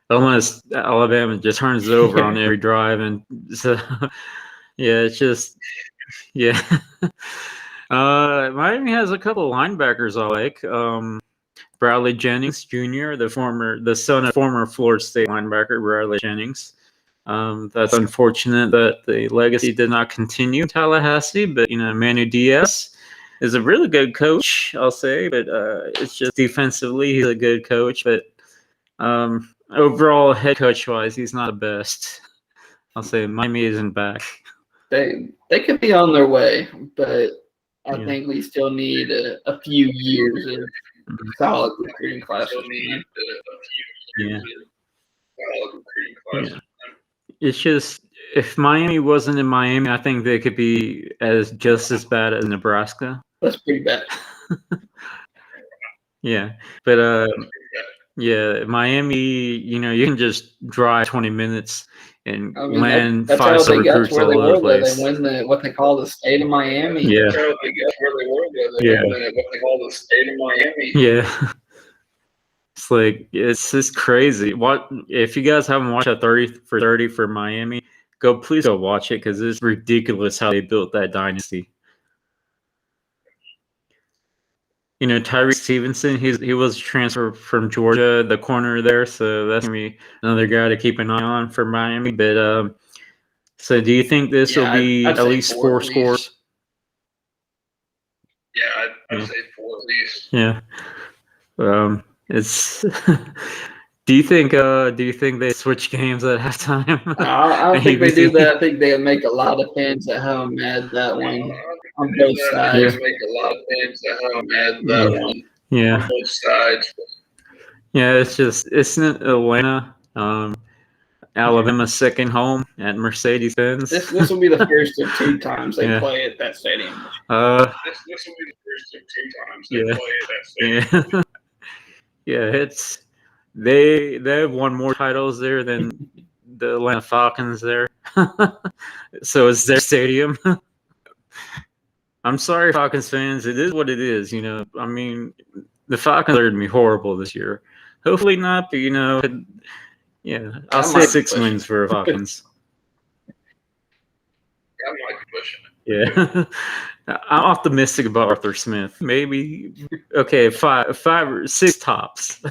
Unless Alabama just turns it over on every drive, and so yeah, it's just Miami has a couple of linebackers I like. Bradley Jennings Jr., the son of former Florida State linebacker Bradley Jennings. That's unfortunate that the legacy did not continue in Tallahassee, but Manu Diaz is a really good coach, I'll say, but it's just defensively he's a good coach, but overall head coach wise he's not the best. I'll say Miami isn't back. They could be on their way, but I think we still need a few years of solid recruiting classes. Yeah. It's just if Miami wasn't in Miami, I think they could be just as bad as Nebraska. That's pretty bad. Yeah, but Miami, you can just drive 20 minutes and land that's 5 how they got recruits to where they all over the were. place. They win what they call the state of Miami. Yeah. That's how they got where they were. They win what they call the state of Miami. Yeah. It's like it's just crazy. What if you guys haven't watched that 30 for 30 for Miami? Please go watch it because it's ridiculous how they built that dynasty. Tyree Stevenson, he was transferred from Georgia, the corner there, so that's gonna be another guy to keep an eye on for Miami. But so do you think this will be I'd at say least 4 scores? Yeah, I'd say 4 at least. Yeah. It's. Do you think they switch games at halftime? I don't think they do that. I think they'll make a lot of fans at home mad that one on both sides. Make a lot of fans at home mad that one. Yeah. On both sides. Yeah, it's in Atlanta. Alabama's second home at Mercedes-Benz. This will be the first of 2 times they play at that stadium. This will be the first of 2 times they play at that stadium. Yeah, they have won more titles there than the Atlanta Falcons there. So it's their stadium. I'm sorry, Falcons fans. It is what it is. I mean, the Falcons are going to be horrible this year. Hopefully not, but I'll say 6 wins for Falcons. I might be pushing it. Yeah. I'm optimistic about Arthur Smith. Maybe 5 or 6 tops.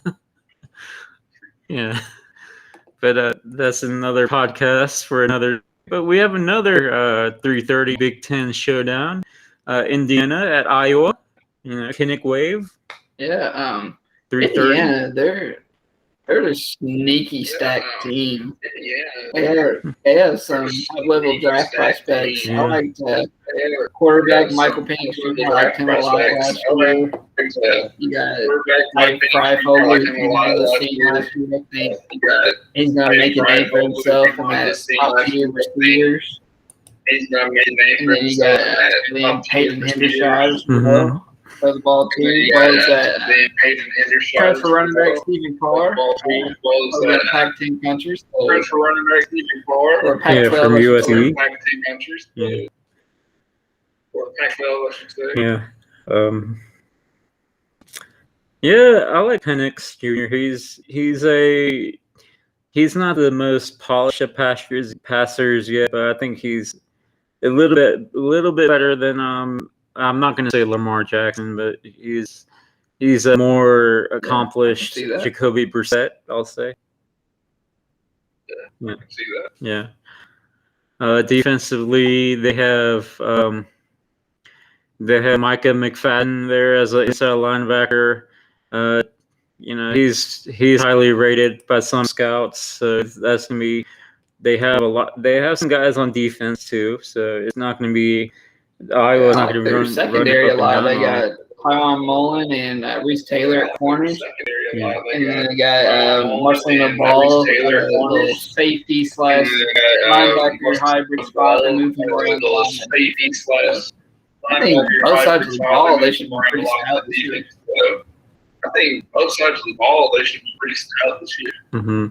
Yeah. But that's another podcast for another. But we have another 3:30 Big Ten showdown. Indiana at Iowa. Kinnick Wave. Yeah. 3:30. Indiana, they're a sneaky stacked team. They have some high-level draft prospects. I liked quarterback Michael Penix Jr. I liked him a lot last year. You got Mike Freifogler, who was the senior last year. I think he's going to make a name for himself in that top-tier receivers. And then you got Peyton Hendershot as well. For the ball too, was for running back Stephen Carr, over Pac-10 countries. For running back Stephen Carr, or Pac-12 from USC. Pac-10 countries. Or Pac-12, I should say. Yeah. Yeah, I like Penix Jr. He's not the most polished of passers yet, but I think he's a little bit better than I'm not going to say Lamar Jackson, but he's a more accomplished Jacoby Brissett, I'll say. Yeah, I can see that. Yeah. Defensively, they have They have Micah McFadden there as an inside linebacker. He's highly rated by some scouts, so that's gonna be. They have a lot. They have some guys on defense too, so it's not gonna be. Iowa's not like gonna be their secondary a up and lot. down. They got Tyron Mullen and Reese Taylor at corners. Yeah. And then they got Marcelino Ball, little safety slash linebacker hybrid spot. They're moving more on the line. I think both sides of the ball, they should be pretty stout this year. I think both sides of the ball, they should be pretty stout this year. Mm-hmm.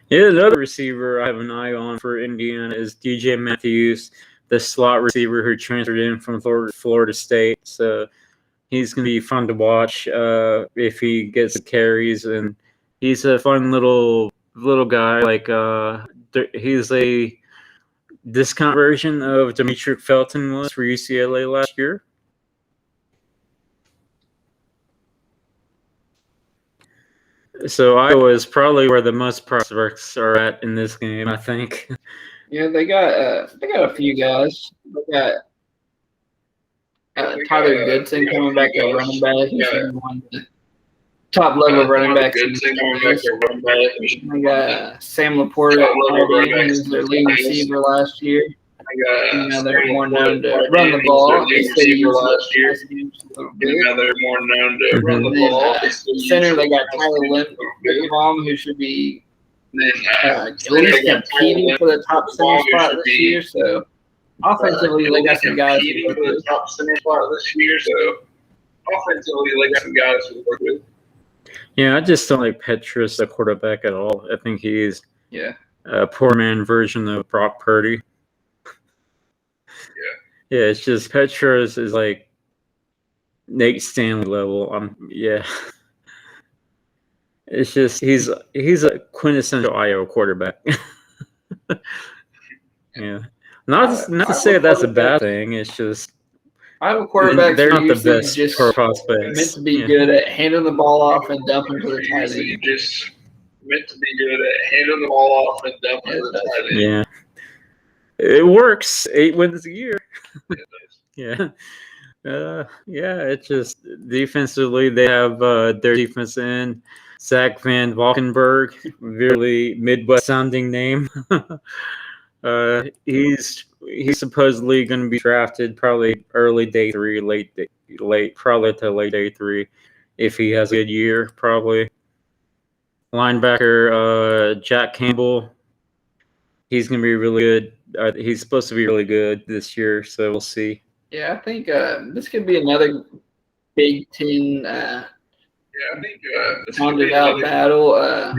Yeah, another receiver I have an eye on for Indiana is DJ Matthews, the slot receiver who transferred in from Florida State. So he's going to be fun to watch if he gets the carries, and he's a fun little guy. Like he's a discount version of Demetric Felton was for UCLA last year. So Iowa is probably where the most prospects are at in this game, I think. Yeah, they got a few guys. They got Tyler Goodson coming back at running back. He's one of the top level running backs. They got Sam Laporte at tight end, who's their lead receiver last year. They're more known to run the ball. Center, they got Tyler Linderbaum, who should be at least competing for the top center spot this year. So offensively, they got some guys to work with. Yeah, I just don't like Petrus, the quarterback, at all. I think he's a poor man version of Brock Purdy. Yeah, it's just Petrus is like Nate Stanley level. It's just he's a quintessential Iowa quarterback. Yeah, not to say that's a bad thing. It's just Iowa quarterbacks they're not the best just prospects. Meant to be good at handing the ball off and dumping to the tight end. Just meant to be good at handing the ball off and dumping to the tight end. Yeah. It works. 8 wins a year. Yeah. It's just defensively, they have their defense end, Zach Van Valkenburg, really Midwest-sounding name. He's supposedly going to be drafted probably early day 3, probably to late day 3, if he has a good year, probably. Linebacker Jack Campbell, he's going to be really good. He's supposed to be really good this year, so we'll see. Yeah, I think this could be another Big Ten rounded out battle. I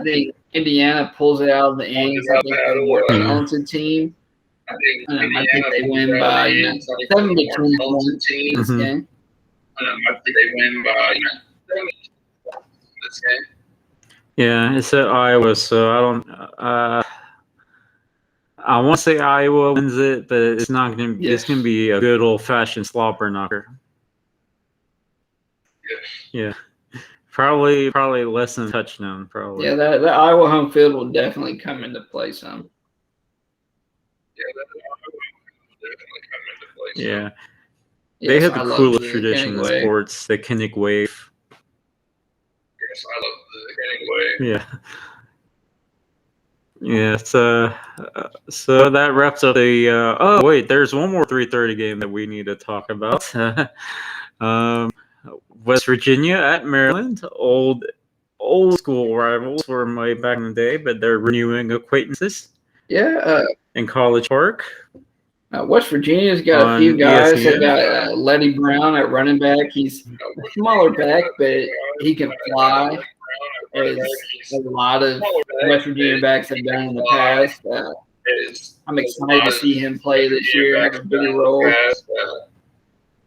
think Indiana pulls it out of the ends. I think they're a more talented team. I think they win by 7 to 10 points in this game. I think they win by 7 this game. Yeah, it's at Iowa, so I don't. I want to say Iowa wins it, but it's not going to be. It's going to be a good old-fashioned slobber knocker. Yeah, probably less than a touchdown. Probably. Yeah, that Iowa home field will definitely come into play some. Yeah, they have the coolest tradition in sports, the Kinnick Wave. Yes, I love the Kinnick Wave. Yeah. Yeah, so that wraps up the. Oh wait, there's one more 3:30 game that we need to talk about. West Virginia at Maryland, old school rivals from way back in the day, but they're renewing acquaintances. Yeah. In College Park. West Virginia's got a few guys. They got Letty Brown at running back. He's a smaller back, but he can fly. As a lot of West Virginia backs have done in the past. I'm excited to see him play this year, have a bigger role.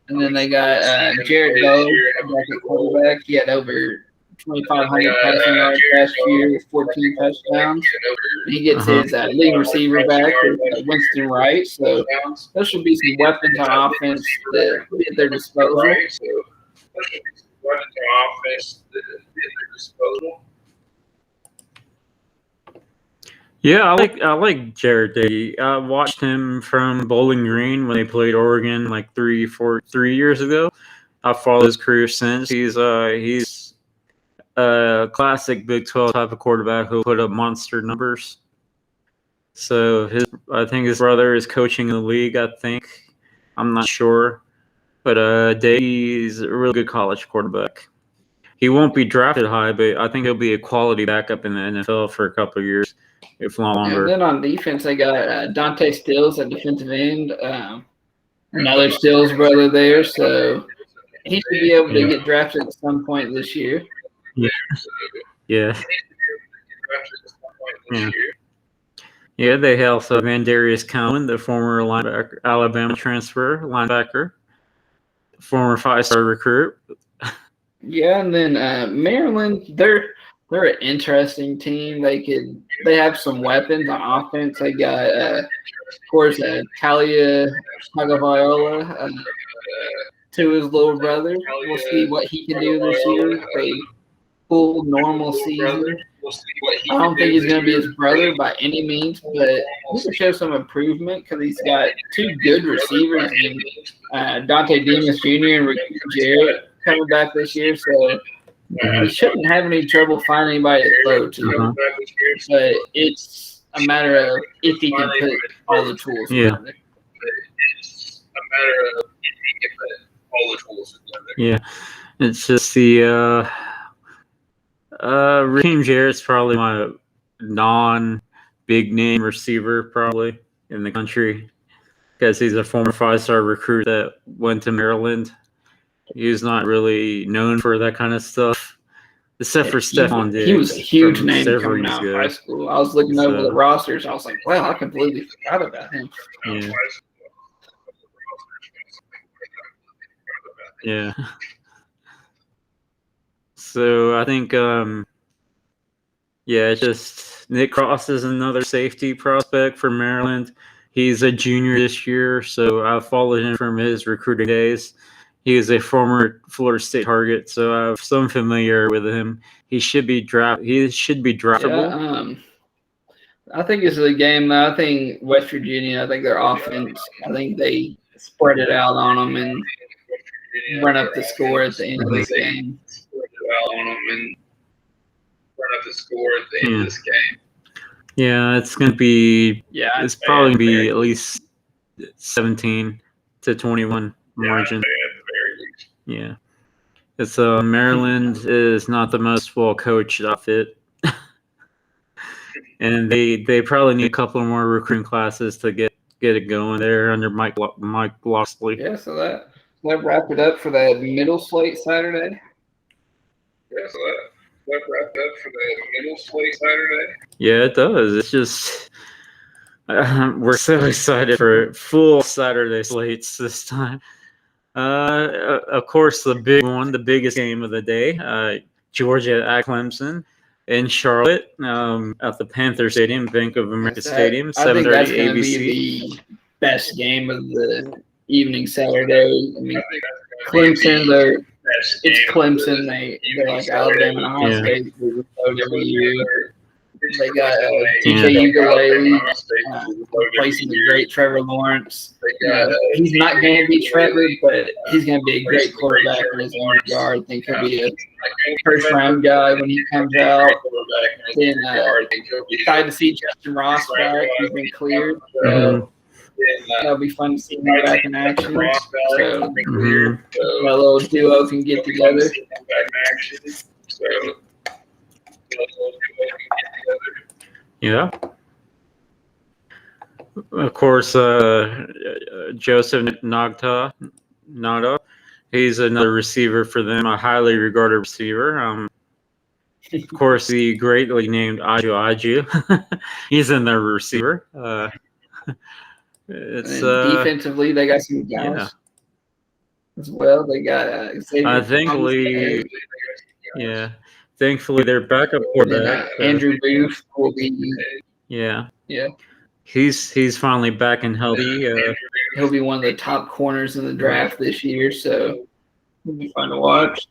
And then they got Jarrett Bowe back at quarterback. He had over 2,500 passing yards last year with 14 touchdowns. He gets his leading receiver back with Winston Wright. So there should be some weapons on offense that be at their disposal. Yeah, I like Jared Day. I watched him from Bowling Green when they played Oregon like 3 years ago. I followed his career since. He's a classic Big 12 type of quarterback who'll put up monster numbers. So I think his brother is coaching in the league. I think I'm not sure, but Day's a really good college quarterback. He won't be drafted high, but I think he'll be a quality backup in the NFL for a couple of years, if not longer. And then on defense, they got Dante Stills at defensive end, another Stills brother there, so he should be able to get drafted at some point this year. Yeah. Yeah. Yeah, they also have Mandarius Cowan, the former Alabama linebacker, former 5-star recruit. Yeah, and then Maryland, they're an interesting team. They have some weapons on offense. They got of course Talia Tagovailoa to his little brother. We'll see what he can do this year. A full normal season. I don't think he's going to be his brother by any means, but he can show some improvement because he's got two good receivers in Dante Demas Jr. and Ricky Jarrett coming back this year, so he shouldn't have any trouble finding anybody to throw to. But it's a matter of if he can put all the tools together. It's a matter of if he can put all the tools together. Yeah, it's just the Raheem Jarrett's probably my non-big name receiver probably in the country because he's a former 5-star recruit that went to Maryland. He's not really known for that kind of stuff, except for Stephon Diggs. He was a huge name coming out of high school. I was looking over the rosters. I was like, wow, I completely forgot about him. Yeah. Yeah. So I think, it's just Nick Cross is another safety prospect for Maryland. He's a junior this year, so I've followed him from his recruiting days. He is a former Florida State target, so I have some familiarity with him. He should be draftable. Yeah, I think it's a game. I think West Virginia. I think their offense. I think they spread it out on them and run up the score at the end of this game. Yeah, it's gonna be. Yeah, it's probably gonna be at least 17 to 21 margin. Yeah, it's Maryland is not the most well coached outfit, and they probably need a couple more recruiting classes to get it going there under Mike Locksley. Yeah, so that wrapped it up for that middle slate Saturday. Yeah, it does. It's just we're so excited for full Saturday slates this time. Of course, the big one, the biggest game of the day, Georgia at Clemson in Charlotte at the Panther Stadium, Bank of America Stadium, 7:30 ABC. I think that's going to be the best game of the evening Saturday. I mean, Clemson, it's Clemson. They're like Alabama and Ohio State. They vote every year. They got TJ Ugalele replacing the great Trevor Lawrence. He's not going to be Trevor, but he's going to be a great quarterback in his own regard. I think he'll be a first-round guy when he comes out. Then excited to see Justin Ross back. He's been cleared. That'll be fun to see him back in action. So that little duo can get together. Yeah. Of course, Joseph Nagta, he's another receiver for them, a highly regarded receiver. Of course, the greatly named Aju. He's in their receiver. It's defensively, they got some guys as well. They got Thankfully, their backup quarterback Andrew Booth will be. Yeah. He's finally back and healthy. He'll be one of the top corners in the draft this year, so it'll be fun to watch.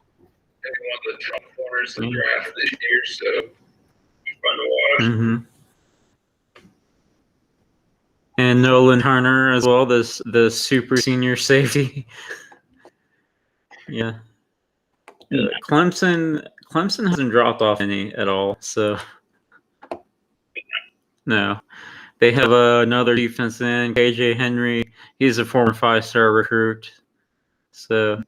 and Nolan Turner as well, the super senior safety. Yeah. Clemson hasn't dropped off any at all, so no. They have another defense end, KJ Henry. He's a former 5-star recruit. So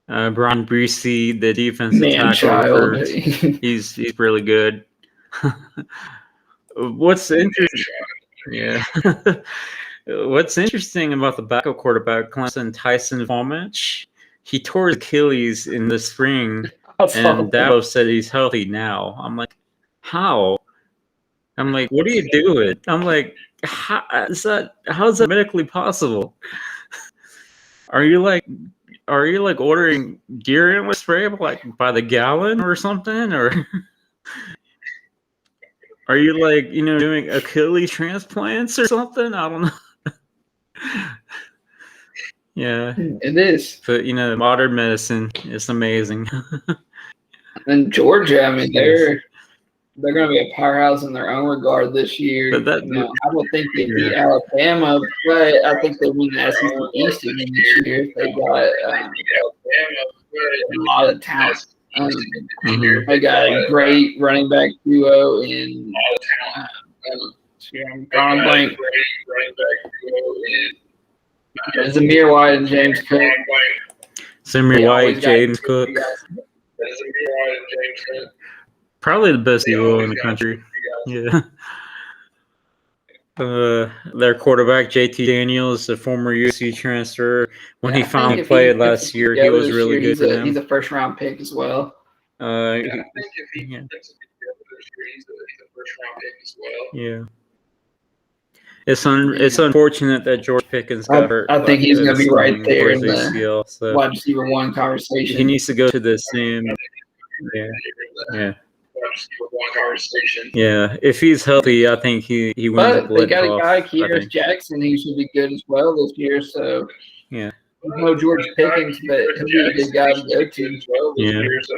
Brian Breesy, the defensive tackle recruit, he's really good. What's interesting? Yeah. What's interesting about the backup quarterback, Clemson, Tyson Fulmich, he tore his Achilles in the spring, and Dabo said he's healthy now. I'm like, how? I'm like, what are you doing? I'm like, how is that medically possible? Are you like ordering deer antler spray like by the gallon or something, or are you like doing Achilles transplants or something? I don't know. Yeah, it is. But modern medicine is amazing. And Georgia, I mean, they're going to be a powerhouse in their own regard this year. But I don't think they beat Alabama, but I think they win the SEC East again this year. They got a lot of talent. They got a great running back duo in Zamir White and James Cook. James Cook. Probably the best duo in the country. Yeah. Their quarterback, JT Daniels, a former USC transfer. When he finally played last year, he was really good for them. He's a first-round pick as well. Yeah. It's unfortunate that George Pickens got hurt. I think he's going to be right there in the ACL, wide receiver one conversation. He needs to go to the same. Yeah. Yeah, if he's healthy, I think he wins. But they got a guy, Kearis Jackson, he should be good as well this year. So yeah, no George Pickens, but he'll be a good guy to go to as well this year. So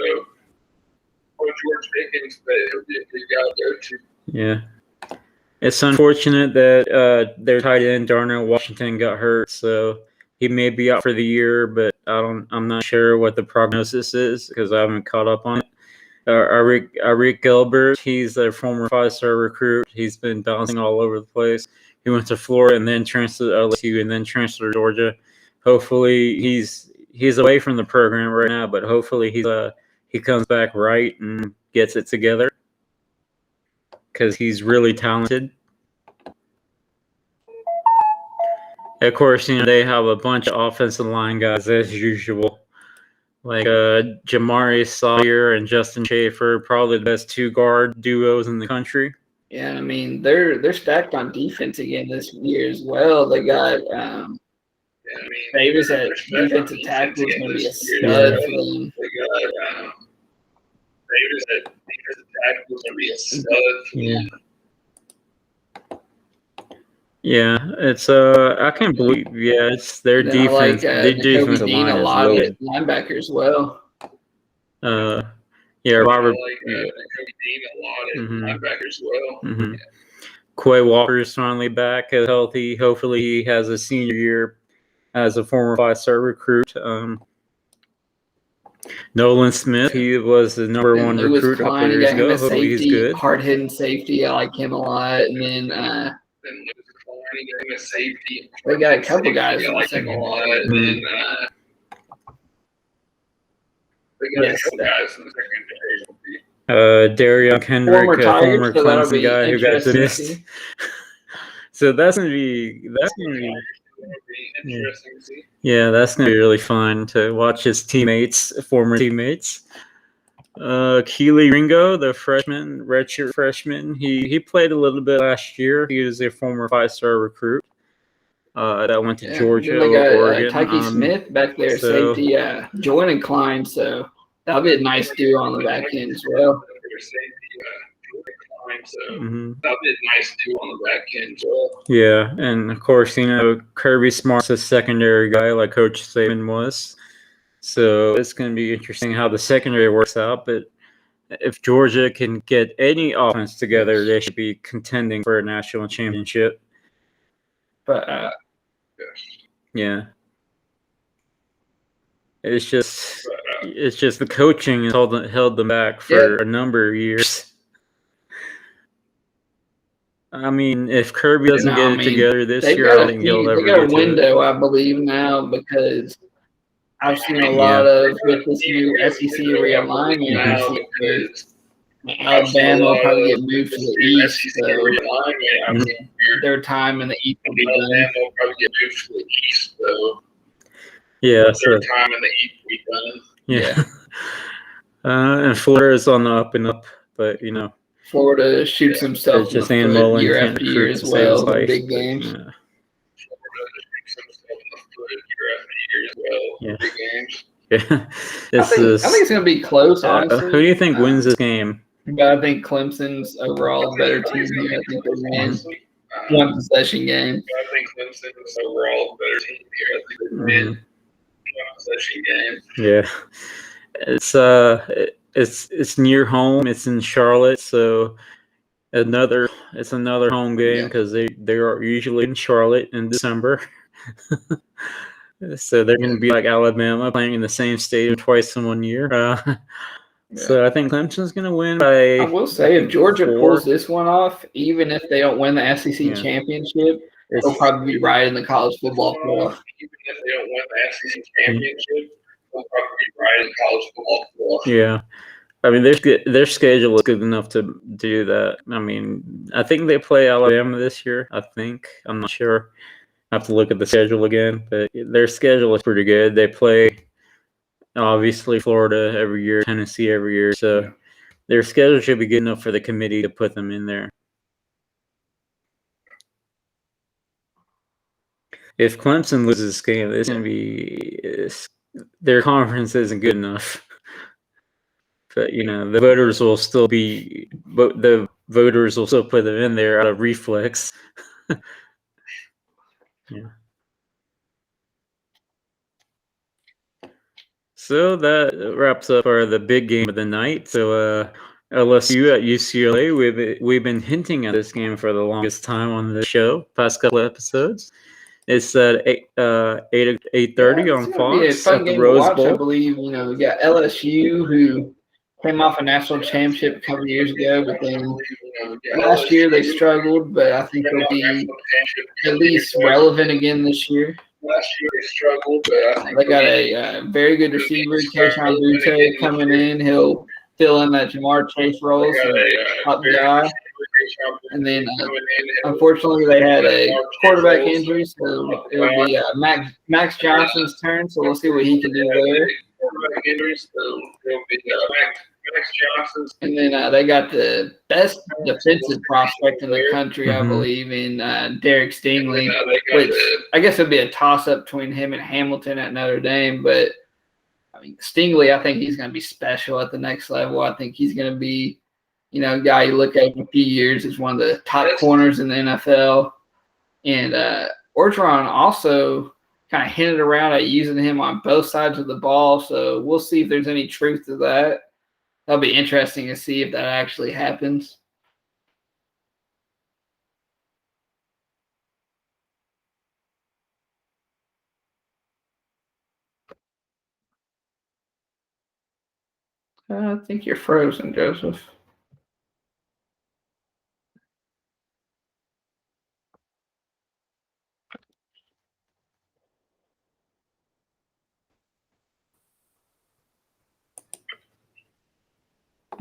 George Pickens, but he'll be a good guy to go to. Yeah, it's unfortunate that their tight end Darnell Washington got hurt, so he may be out for the year. But I'm not sure what the prognosis is because I haven't caught up on it. Arik Gilbert, he's a former 5-star recruit. He's been bouncing all over the place. He went to Florida and then transferred to LSU and then transferred to Georgia. Hopefully he's away from the program right now, but hopefully he comes back right and gets it together because he's really talented. Of course, they have a bunch of offensive line guys as usual. Like Jamari Sawyer and Justin Schaefer, probably the best 2-guard duos in the country. Yeah, I mean they're stacked on defense again this year as well. They got Davis at defensive tackle is going to be a stud for them. Davis at defensive tackle is going to be a stud for them. Yeah, it's I can't believe it's their defense. Their defensive line is lot of linebacker as well. Yeah, Robert. Linebacker as well. Mm-hmm. Quay Walker is finally back, healthy. Hopefully, he has a senior year as a former 5-star recruit. Nolan Smith, he was the number 1 recruit a couple years ago. Hopefully, he's good. Hard-hitting safety, I like him a lot. And then safety. They got a couple guys in the second line. They got a couple guys in the second. Darion Kendrick, a former Clemson guy who got dismissed. So that's gonna be interesting to see. Yeah, that's gonna be really fun to watch his former teammates. Keely Ringo, the redshirt freshman, he played a little bit last year. He was a former 5-star recruit that went to Georgia or Oregon. Tyke Smith back there, safety, joining Klein, so that'll be a nice duo on the back end as well. Yeah, and of course, Kirby Smart's a secondary guy like Coach Saban was. So it's going to be interesting how the secondary works out. But if Georgia can get any offense together, they should be contending for a national championship. But yeah. It's just the coaching has held them back for a number of years. I mean, if Kirby doesn't get it together this year, I don't think he'll ever they got get a window, I believe, now, because I've seen a lot of with this new SEC realignment. Alabama will probably get moved to the East, so their time in the East will be done. Yeah, their time in the East will be done. Yeah. And Florida's on the up and up, but Florida shoots himself in the foot year after year as well in big games. Yeah. Big games. Yeah. I think it's going to be close, honestly. Who do you think wins this game? But I think Clemson's overall a better team here. I think they win one possession game. I think Clemson's overall a better team here. I think they win one possession game. Yeah. It's near home. It's in Charlotte, so it's another home game because they are usually in Charlotte in December. So they're going to be like Alabama, playing in the same stadium twice in 1 year. So I think Clemson's going to win by. I will say, if Georgia pulls this one off, even if they don't win the SEC championship, they'll probably be right in the college football playoff. Even if they don't win the SEC championship, they'll probably be right in the college football playoff. Yeah. I mean, their schedule is good enough to do that. I mean, I think they play Alabama this year. I'm not sure. I have to look at the schedule again, but their schedule is pretty good. They play, obviously, Florida every year, Tennessee every year. So their schedule should be good enough for the committee to put them in there. If Clemson loses this game, it's going to be their conference isn't good enough. But the voters will still put them in there out of reflex. Yeah. So that wraps up the big game of the night. So LSU at UCLA. We've been hinting at this game for the longest time on the show, past couple episodes. It's at 8:30 on Fox at the Rose Bowl. I believe we got LSU who came off a national championship a couple of years ago, but then last year they struggled. But I think they'll be at least relevant again this year. Last year they struggled, but I think they got a very good receiver, Kayshon Boutte, coming in. He'll fill in that Jamar Chase role, top guy. And then, unfortunately, they had a quarterback injury, so it'll be Max Johnson's turn. So we'll see what he can do there. And then they got the best defensive prospect in the country, I believe, in Derek Stingley, which I guess would be a toss-up between him and Hamilton at Notre Dame. But, I mean, Stingley, I think he's going to be special at the next level. I think he's going to be, a guy you look at in a few years as one of the top corners in the NFL. And Orgeron also kind of hinted around at using him on both sides of the ball. So we'll see if there's any truth to that. That'll be interesting to see if that actually happens. I think you're frozen, Joseph.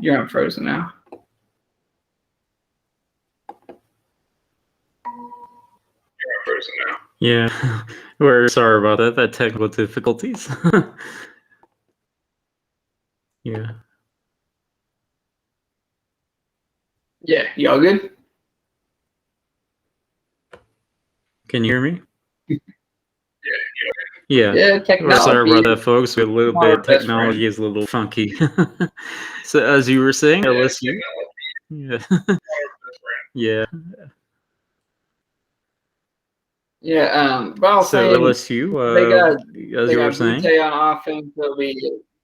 You're unfrozen now. Yeah, we're sorry about that. That technical difficulties. Yeah. Yeah, y'all good? Can you hear me? Yeah, technology. We're sorry about that, folks. A little bit technology is a little funky. So as you were saying, LSU. Yeah. Yeah. Yeah, but I'll say LSU, they got Boutte on offense. They'll be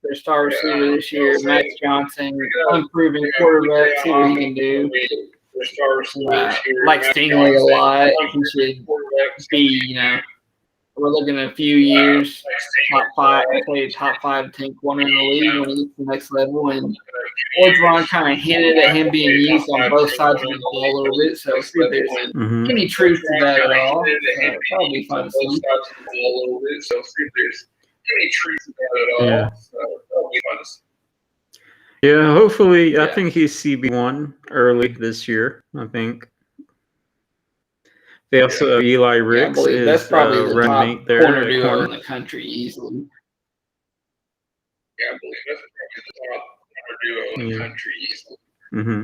their star receiver this year. Max Johnson, unproven quarterback. See what he can do. Like Stingley a lot. He should be, we're looking at a few years, top 5, I'd say top 5 to 10 corner in the league when he gets to the next level. And Orgeron kind of hinted at him being used on both sides of the ball a little bit. So see if there's any truth to that at all. So that'll be fun to see. Yeah, hopefully. I think he's CB1 early this year. I think. They also have Eli Ricks. I believe that's probably the top mate there, corner duo in the country easily. Yeah, I believe that's probably the top corner duo in the country easily. Mm-hmm.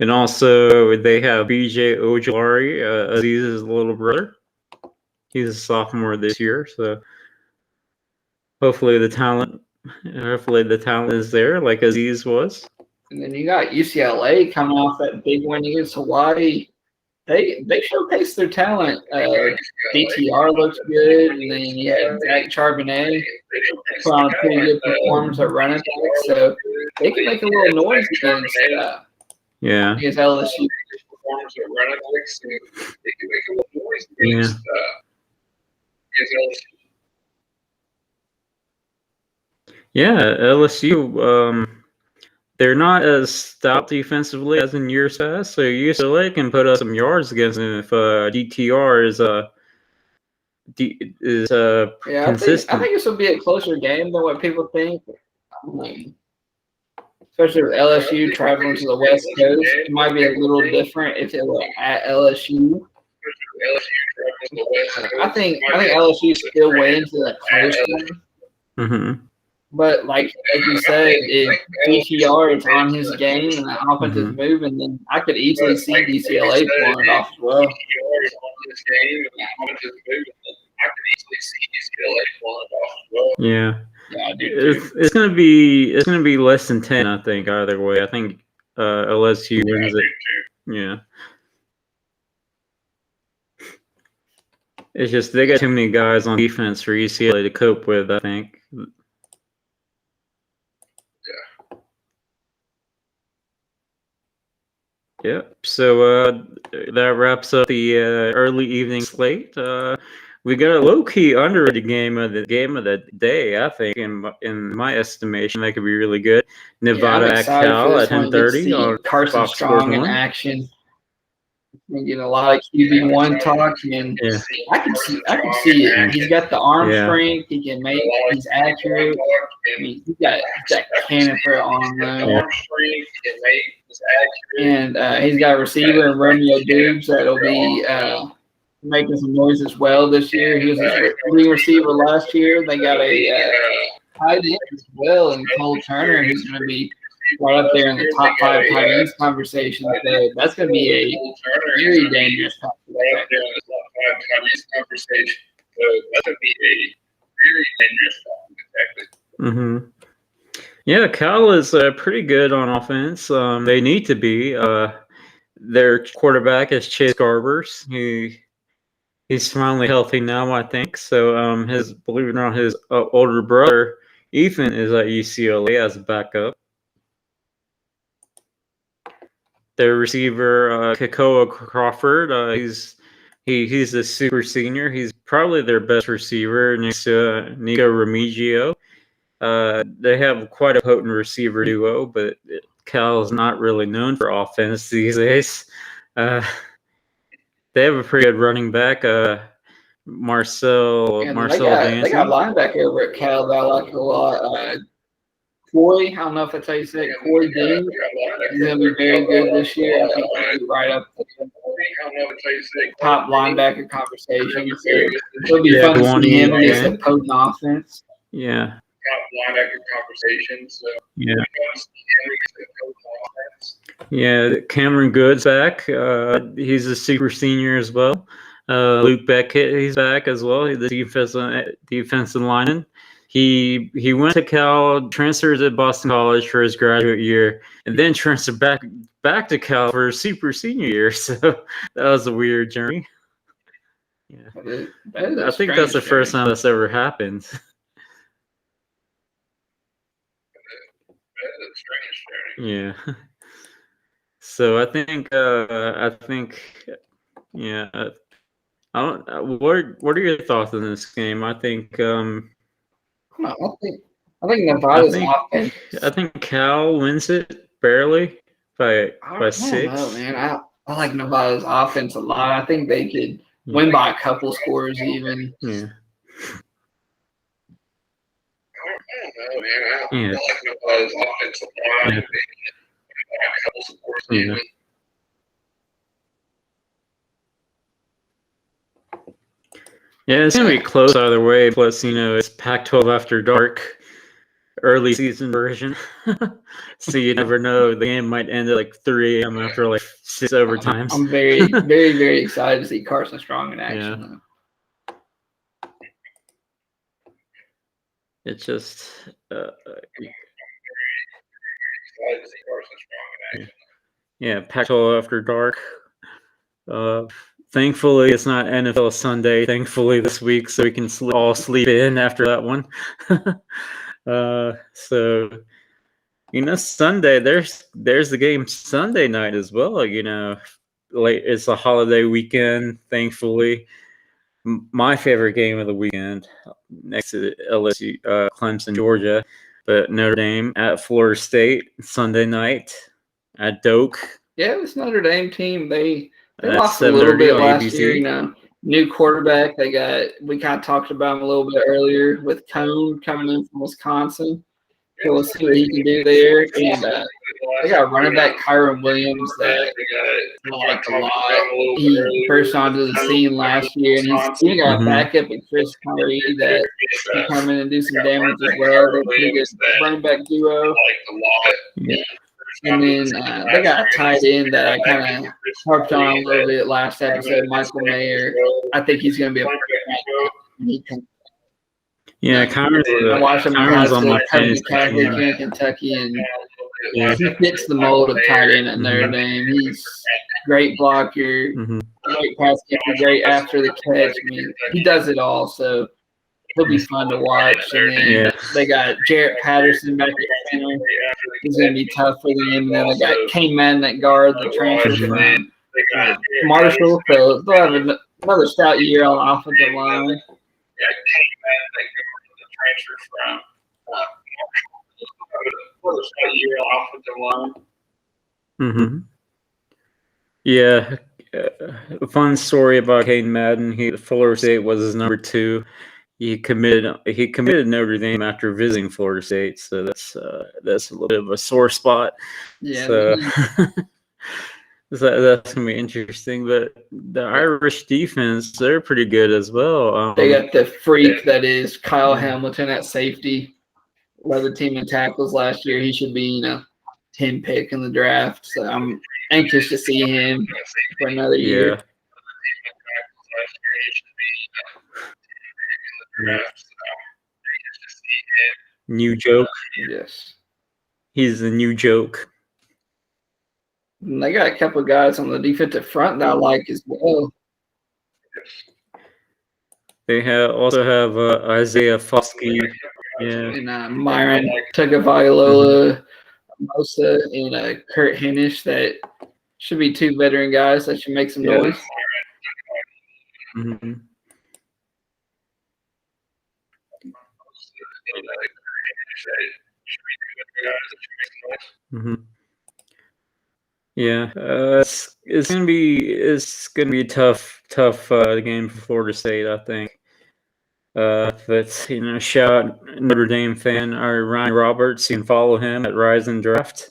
And also they have BJ Ojulari, Aziz's little brother. He's a sophomore this year, so hopefully the talent is there like Aziz was. And then you got UCLA coming off that big win against Hawaii. They showcased their talent. DTR looks good, and then you had Zach Charbonnet put on a pretty good performance at running back, so they can make a little noise against LSU. Yeah, LSU. They're not as stout defensively as in years past, so UCLA can put up some yards against them if DTR is consistent. I think this will be a closer game than what people think. Especially with LSU traveling to the West Coast, it might be a little different if it were at LSU. I think LSU still wins in a close one. Mm-hmm. But like you said, if DTR is on his game and the offense is moving, then I could easily see UCLA pulling it off as well. Yeah. Yeah, I do too. It's gonna be less than 10, I think, either way. I think LSU wins it. Yeah. It's just they got too many guys on defense for UCLA to cope with, I think. Yep. So that wraps up the early evening slate. We got a low-key underrated game of the day, I think, in my estimation. That could be really good. Nevada at Cal at 10:30 on Carson Fox Strong Sports in 1. action. We get a lot of QB1 talk, and I can see it. He's got the arm strength. He can make. He's accurate. I mean, he's got cannon for an arm though. And he's got a receiver in Romeo Dubes that'll be making some noise as well this year. He was a leading receiver last year. They got a tight end as well in Cole Turner, who's going to be right up there in the top 5 tight ends conversation. So that's going to be a very dangerous Mm-hmm. Yeah, Cal is pretty good on offense. They need to be. Their quarterback is Chase Garbers. He's finally healthy now, I think. So believe it or not, his older brother Ethan is at UCLA as a backup. Their receiver Kakoa Crawford, he's a super senior. He's probably their best receiver next to Nico Remigio. They have quite a potent receiver duo, but Cal is not really known for offense these days. They have a pretty good running back, Marcel Dancy. They got a linebacker over at Cal that I like a lot. Corey, I don't know if that's how you say it. Corey Dean. He's going to be very good this year. I think he'll be right up there. Top linebacker conversation. So it'll be fun to see him against a potent offense. Yeah. Top linebacker conversation. So yeah, Cameron Good's back. He's a super senior as well. Luke Beckett, he's back as well. He's the defensive lineman. He went to Cal, transferred to Boston College for his graduate year, and then transferred back to Cal for his super senior year. So that was a weird journey. Yeah, I think that's the first time that's ever happened. Yeah. So I think What are your thoughts on this game? I think I think Nevada's offense. I think Cal wins it barely by I don't 6. know, man. I like Nevada's offense a lot. I think they could win by a couple scores even. Yeah. I don't know, man. I Yeah. like Nevada's offense a lot. Yeah. A couple supports Yeah. even. Yeah, it's gonna be close either way. Plus, it's Pac-12 after dark, early season version. So you never know. The game might end at like 3 a.m. after like 6 overtimes. I'm very, very, very excited to see Carson Strong in action. Yeah. It's just yeah, Pac-12 after dark. Thankfully, it's not NFL Sunday. Thankfully, this week, so we can all sleep in after that one. So Sunday there's the game Sunday night as well. Like it's a holiday weekend. Thankfully, my favorite game of the weekend, next to LSU, Clemson, Georgia, but Notre Dame at Florida State Sunday night at Doak. Yeah, this Notre Dame team, they lost a little bit last year. New quarterback. We kind of talked about him a little bit earlier with Cone coming in from Wisconsin. So we'll see what he can do there. And they got running back Kyron Williams that I liked a lot. He burst onto the scene last year, and he's got a backup in Chris Kyrie that can come in and do some damage as well. They're a pretty good running back duo. And then they got a tight end that I kind of harped on a little bit last episode, Michael Mayer. I think he's going to be a yeah, I watched him in Catholic here in Kentucky, and he fits the mold of tight end at Notre Dame. He's great blocker, great pass catcher, great after the catch. I mean, he does it all, so he'll be fun to watch. And then they got Jarrett Patterson back at center. He's going to be tough for them. And then they got Kane Madden at guard, the transfer from Marshall. So they'll have another stout year on the offensive line. Yeah, a fun story about Caden Madden. Florida State was his number 2. He committed Notre Dame after visiting Florida State, so that's a little bit of a sore spot. Yeah, so that's gonna be interesting. But the Irish defense, they're pretty good as well. They got the freak that is Kyle Hamilton at safety. Led the team in tackles last year. He should be 10 pick in the draft. So I'm anxious to see him for another year. New joke. Yes. He's a new joke. And they got a couple of guys on the defensive front that I like as well. They also have Isaiah Foskey. Yeah. And Myron Tagovailoa, Mosa, and Kurt Hennish. That should be 2 veteran guys that should make some noise. Yeah, it's gonna be a tough game for Florida State, I think. But shout out Notre Dame fan, our Ryan Roberts. You can follow him at Rise and Draft.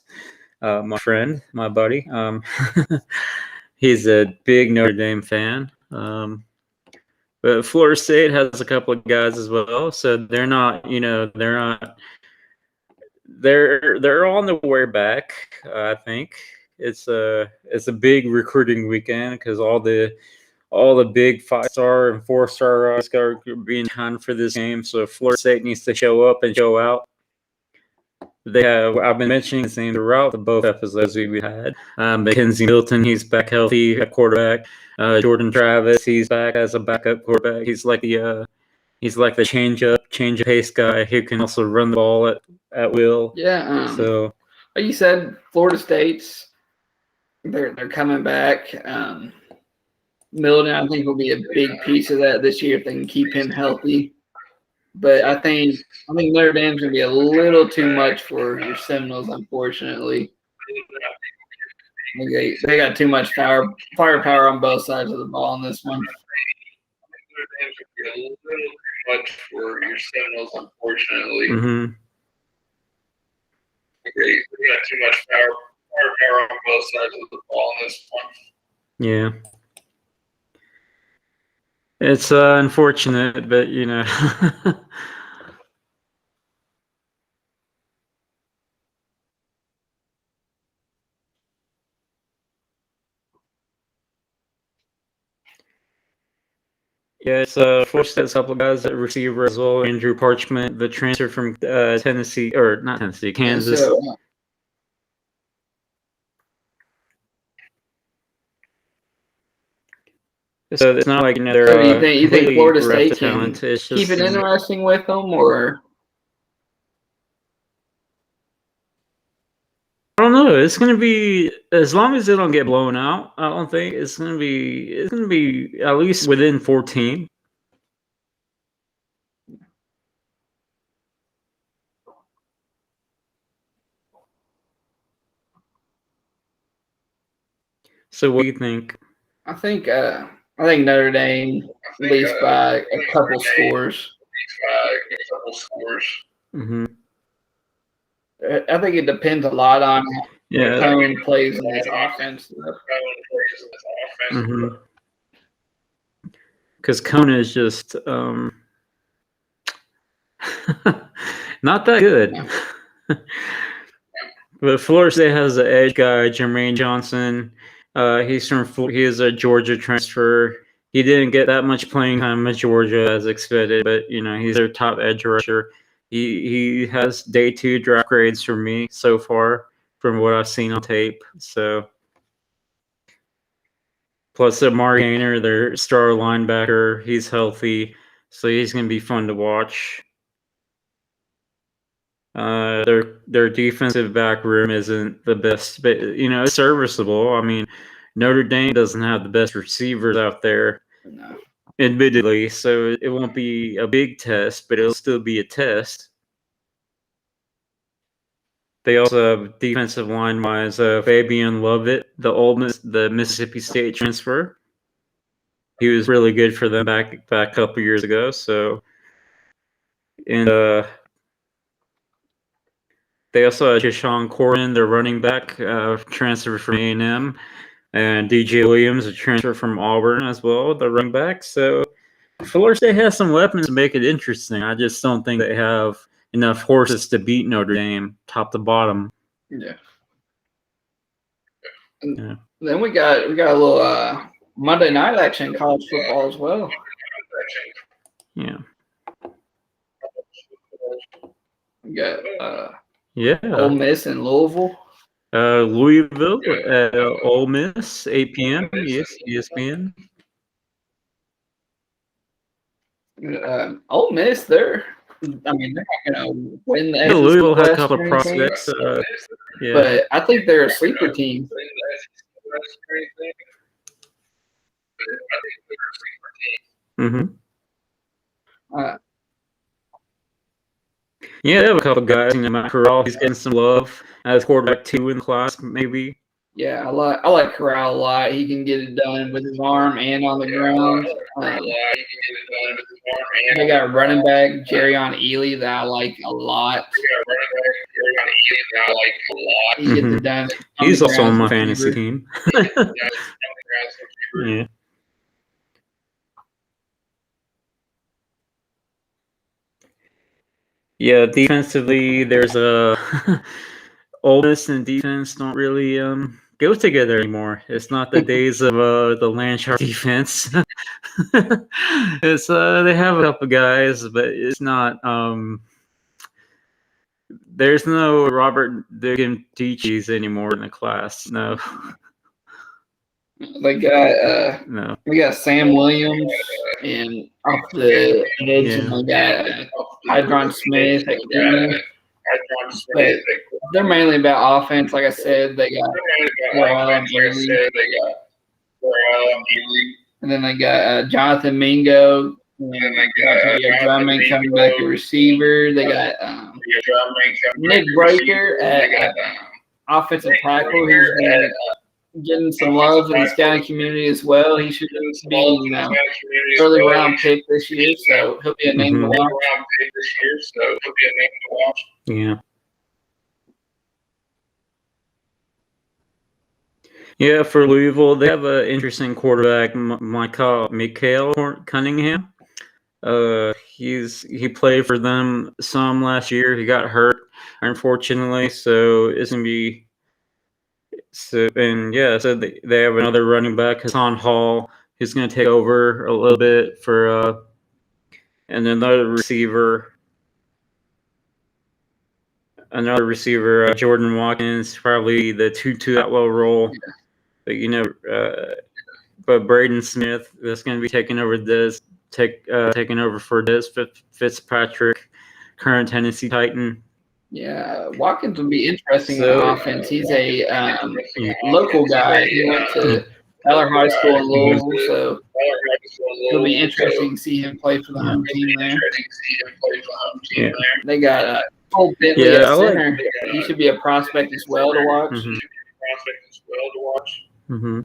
My friend, my buddy. He's a big Notre Dame fan. But Florida State has a couple of guys as well, so they're on the way back. I think it's a big recruiting weekend because all the big 5-star and 4-star guys are being hunted for this game. So Florida State needs to show up and show out. I've been mentioning his name throughout both episodes we had. Mackenzie Milton, he's back healthy at quarterback. Jordan Travis, he's back as a backup quarterback. He's like the change of pace guy who can also run the ball at will. Yeah. So like you said, Florida State's they're coming back. Milden, I think, will be a big piece of that this year if they can keep him healthy. But I think Notre Dame's going to be a little too much for your Seminoles, unfortunately. They got too much firepower on both sides of the ball in this one. Notre Dame's going to be a little too much for your Seminoles, unfortunately. Mm-hmm. They got too much firepower on both sides of the ball in this one. Yeah. It's unfortunate, but yeah, it's forced a couple guys at receiver as well. Andrew Parchment, the transfer from Tennessee, or not Tennessee, Kansas. So it's not like they're. So you think Florida State can keep it interesting with them, or? I don't know. It's gonna be, as long as they don't get blown out. I don't think it's gonna be at least within 14. So what do you think? I think Notre Dame leads by a couple scores. Mm-hmm. I think it depends a lot on how Cone plays in his offense. Mm-hmm. Because Cone is just not that good. But Florida State has the edge guy, Jermaine Johnson. He is a Georgia transfer. He didn't get that much playing time at Georgia as expected, but he's their top edge rusher. He has day 2 draft grades for me so far from what I've seen on tape. So plus Amari Gainer, their star linebacker, he's healthy, so he's gonna be fun to watch. Their defensive back room isn't the best, but it's serviceable. I mean, Notre Dame doesn't have the best receivers out there, admittedly, so it won't be a big test, but it'll still be a test. They also have defensive line wise Fabian Lovett, the Mississippi State transfer. He was really good for them back a couple years ago. So, and they also have Jashawn Corrin, their running back, transfer from A&M, and DJ Williams, a transfer from Auburn as well, the running back. So Florida State has some weapons to make it interesting. I just don't think they have enough horses to beat Notre Dame top to bottom. Yeah. Then we got a little Monday night action in college football as well. Yeah. We got Ole Miss and Louisville. Louisville, Ole Miss, 8 p.m. Yes, ESPN. Ole Miss, they're not going to win the SEC Louisville has a West couple or prospects. But I think they're a sleeper team. Mm-hmm. Yeah, they have a couple guys. Matt Corral, he's getting some love as quarterback 2 in the class, maybe. Yeah, I like Corral a lot. He can get it done with his arm and on the ground. They got a running back, Jerrion Ely, that I like a lot. He gets it done. He's also on my fantasy team. Yeah. Yeah, defensively, there's a Ole Miss and defense don't really go together anymore. It's not the days of the Landshark defense. It's they have a couple guys, but it's not. There's no Robert Diggins anymore in the class. No. They got we got Sam Williams and off the edge, and we got Hydron Smith. But they're mainly about offense. Like I said, they got Corral and Ely. And then they got Jonathan Mingo. And they got Drummond coming back at receiver. They got Nick Breaker at offensive tackle. He's been getting some love in the scouting community as well. He should be early round pick this year, so he'll be a name to watch. Yeah. Yeah, for Louisville, they have an interesting quarterback, Mikael Cunningham. He played for them some last year. He got hurt, unfortunately, so it's gonna be. So they have another running back, Hassan Hall, who's gonna take over a little bit for and another receiver. Jordan Watkins, probably the Tutu Atwell role. But but Braden Smith that's going to be taking over taking over for Des Fitzpatrick, current Tennessee Titan. Yeah, Watkins would be interesting in the offense. He's a local guy. He went to Tyler High School in Louisville, so it'll be interesting to see him play for the home team there. Yeah. They got Cole Bentley at center. He should be a prospect as well to watch. Mm-hmm.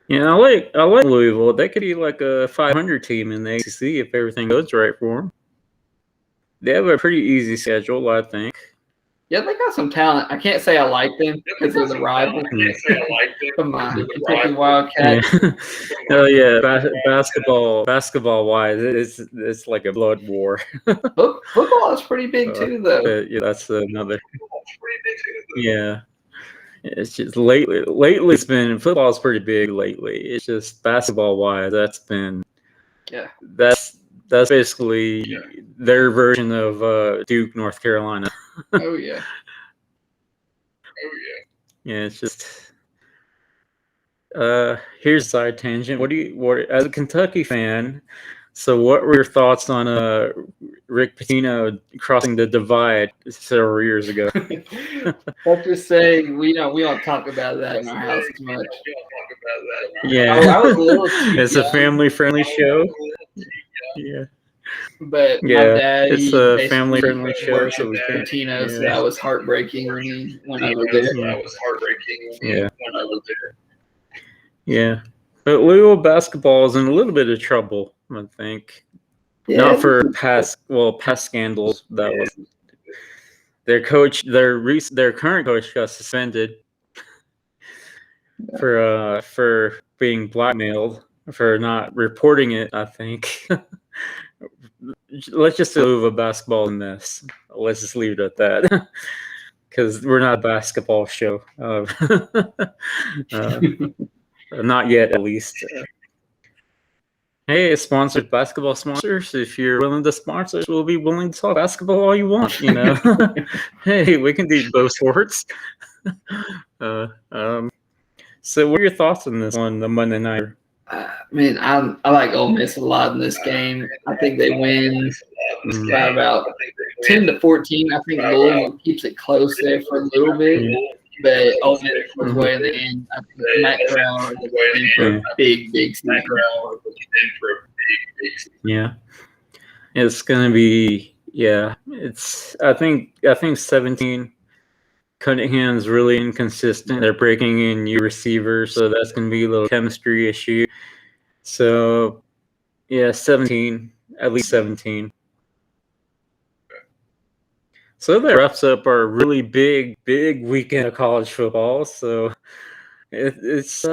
Yeah, I like Louisville. They could be like a 500 team in the ACC if everything goes right for them. They have a pretty easy schedule, I think. Yeah, they got some talent. I can't say I like them because they're the rival. Come on, Kentucky Wildcats. Yeah. Oh yeah, basketball wise, it's like a blood war. Football is pretty big too, though. Yeah, that's another. Yeah, it's just lately it's been football's pretty big lately. It's just basketball wise, that's basically their version of Duke, North Carolina. Oh yeah. Yeah, it's just. Here's a side tangent. What as a Kentucky fan? So, what were your thoughts on Rick Pitino crossing the divide several years ago? Let's just say we don't talk about that in our house as much. Yeah, I was a little it's a family-friendly show. Yeah. But my dad, it's a family-friendly show, so we can. Pitino, so that was heartbreaking when he went over there. Yeah, but Louisville basketball is in a little bit of trouble, I think. Yeah. Not for past scandals. That was their coach. Their current coach got suspended for being blackmailed for not reporting it, I think. Let's just say Louisville basketball in this. Let's just leave it at that. Because we're not a basketball show. Not yet, at least. Hey, sponsored basketball sponsors. If you're willing to sponsor us, we'll be willing to talk basketball all you want. Hey, we can do both sports. So, what are your thoughts on this one, the Monday night? I like Ole Miss a lot in this game. I think they win by about 10-14. I think Louisville keeps it close there for a little bit. But Ole Miss was way in the end. I think Matt Brown is in for a big season. Yeah, it's gonna be. Yeah, it's. I think 17. Cunningham's really inconsistent. They're breaking in new receivers, so that's gonna be a little chemistry issue. So, yeah, 17, at least 17. So that wraps up our really big weekend of college football. So it's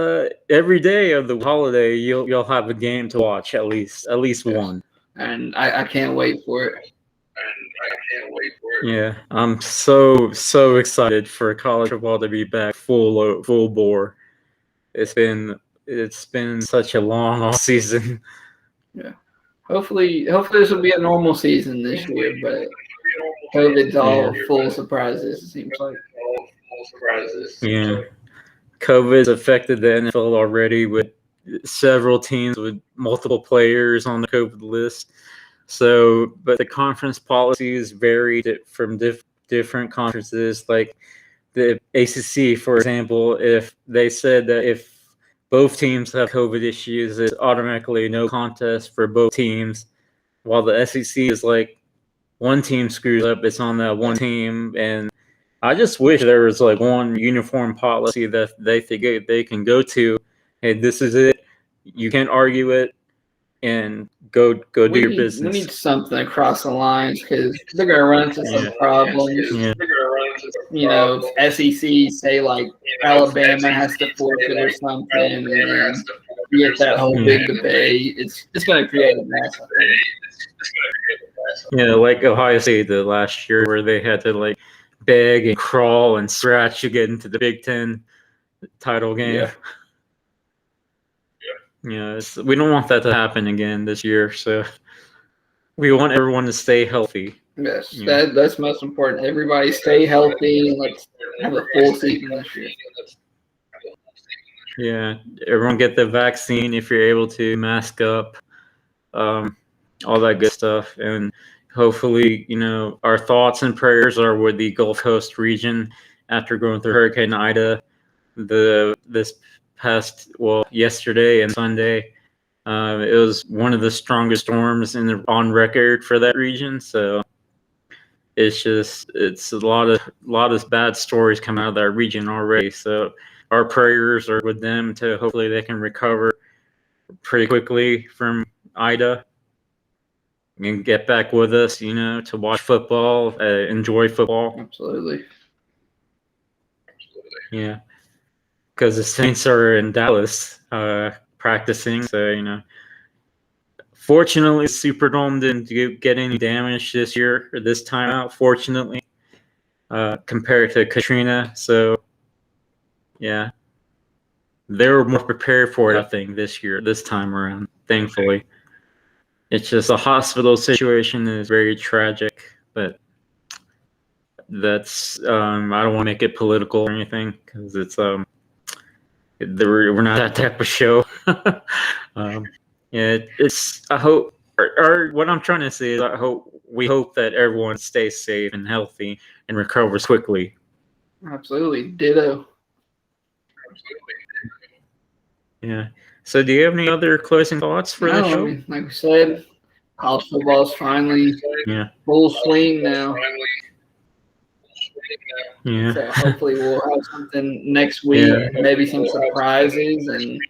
every day of the holiday you'll have a game to watch at least one. And I can't wait for it. Yeah, I'm so excited for college football to be back full bore. It's been such a long off season. Yeah, hopefully this will be a normal season this year, but COVID's all full of surprises, it seems like. Yeah. COVID's affected the NFL already with several teams with multiple players on the COVID list. So, but the conference policies varied from different conferences. Like the ACC, for example, if they said that if both teams have COVID issues. It's automatically no contest for both teams. While the SEC is like one team screws up, it's on that one team. And I just wish there was like one uniform policy that they can go to. Hey, this is it. You can't argue it, and go do your business. We need something across the lines because they're going to run into some problems. Yeah. You know, SEC say like Alabama has to forfeit or something, and then you get that whole big debate. It's going to create a mess. Yeah, like Ohio State did last year, where they had to like beg and crawl and scratch to get into the Big Ten title game. Yeah. Yeah, we don't want that to happen again this year. So we want everyone to stay healthy. Yes, that's most important. Everybody stay healthy and let's have a full season this year. Yeah, everyone get the vaccine if you're able to, mask up, all that good stuff. And hopefully, our thoughts and prayers are with the Gulf Coast region after going through Hurricane Ida yesterday and Sunday. It was one of the strongest storms on record for that region. So it's a lot of bad stories coming out of that region already. So our prayers are with them to hopefully they can recover pretty quickly from Ida and get back with us, to watch football, enjoy football. Absolutely. Yeah. Because the Saints are in Dallas practicing. So, fortunately, Superdome didn't get any damage this year or this time out, fortunately, compared to Katrina. So, yeah, they were more prepared for it, I think, this time around, thankfully. It's just a hospital situation is very tragic, but that's I don't want to make it political or anything because it's we're not that type of show. I hope, or what I'm trying to say is we hope that everyone stays safe and healthy and recovers quickly. Absolutely. Ditto. Yeah. So do you have any other closing thoughts for the show? Like we said, college football is finally full swing now. Yeah. So hopefully we'll have something next week, maybe some surprises and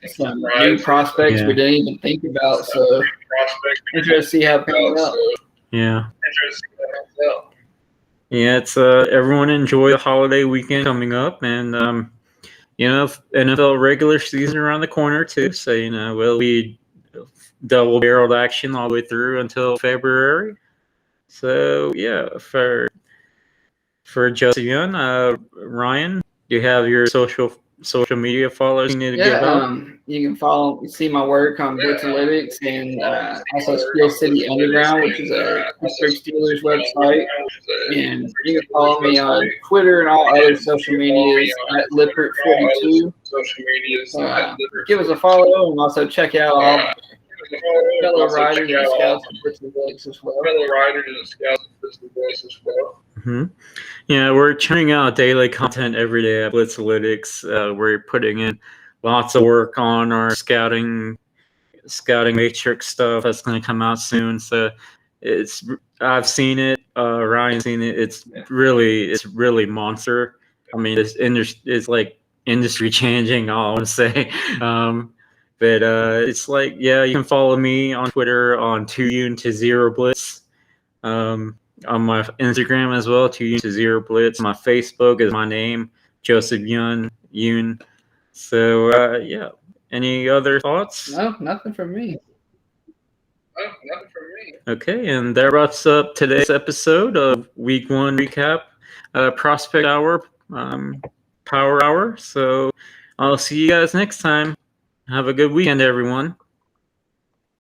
some new prospects we didn't even think about. So interested to see how it pans out. Yeah. Yeah, it's everyone enjoy the holiday weekend coming up, and NFL regular season around the corner too. So we'll be double-barreled action all the way through until February. So yeah, for Joseph Yun, Ryan, do you have your social media followers you need to give out? You can see my work on Blitzalytics and also Steel City Underground, which is a Pittsburgh Steelers website. And you can follow me on Twitter and all other social medias at Lippert42. Give us a follow and also check out all fellow riders and scouts at Blitzalytics as well. Mm-hmm. Yeah, we're churning out daily content every day at Blitzalytics. We're putting in lots of work on our scouting matrix stuff that's going to come out soon. So I've seen it. Ryan's seen it. It's really monster. I mean, it's like industry changing. All I want to say. But it's like, you can follow me on Twitter on 2Yun to 0 Blitz. On my Instagram as well, 2Yun to 0 Blitz. My Facebook is my name, Joseph Yun. So any other thoughts? No, nothing from me. Okay, and that wraps up today's episode of Week 1 recap, Prospect Hour, Power Hour. So I'll see you guys next time. Have a good weekend, everyone.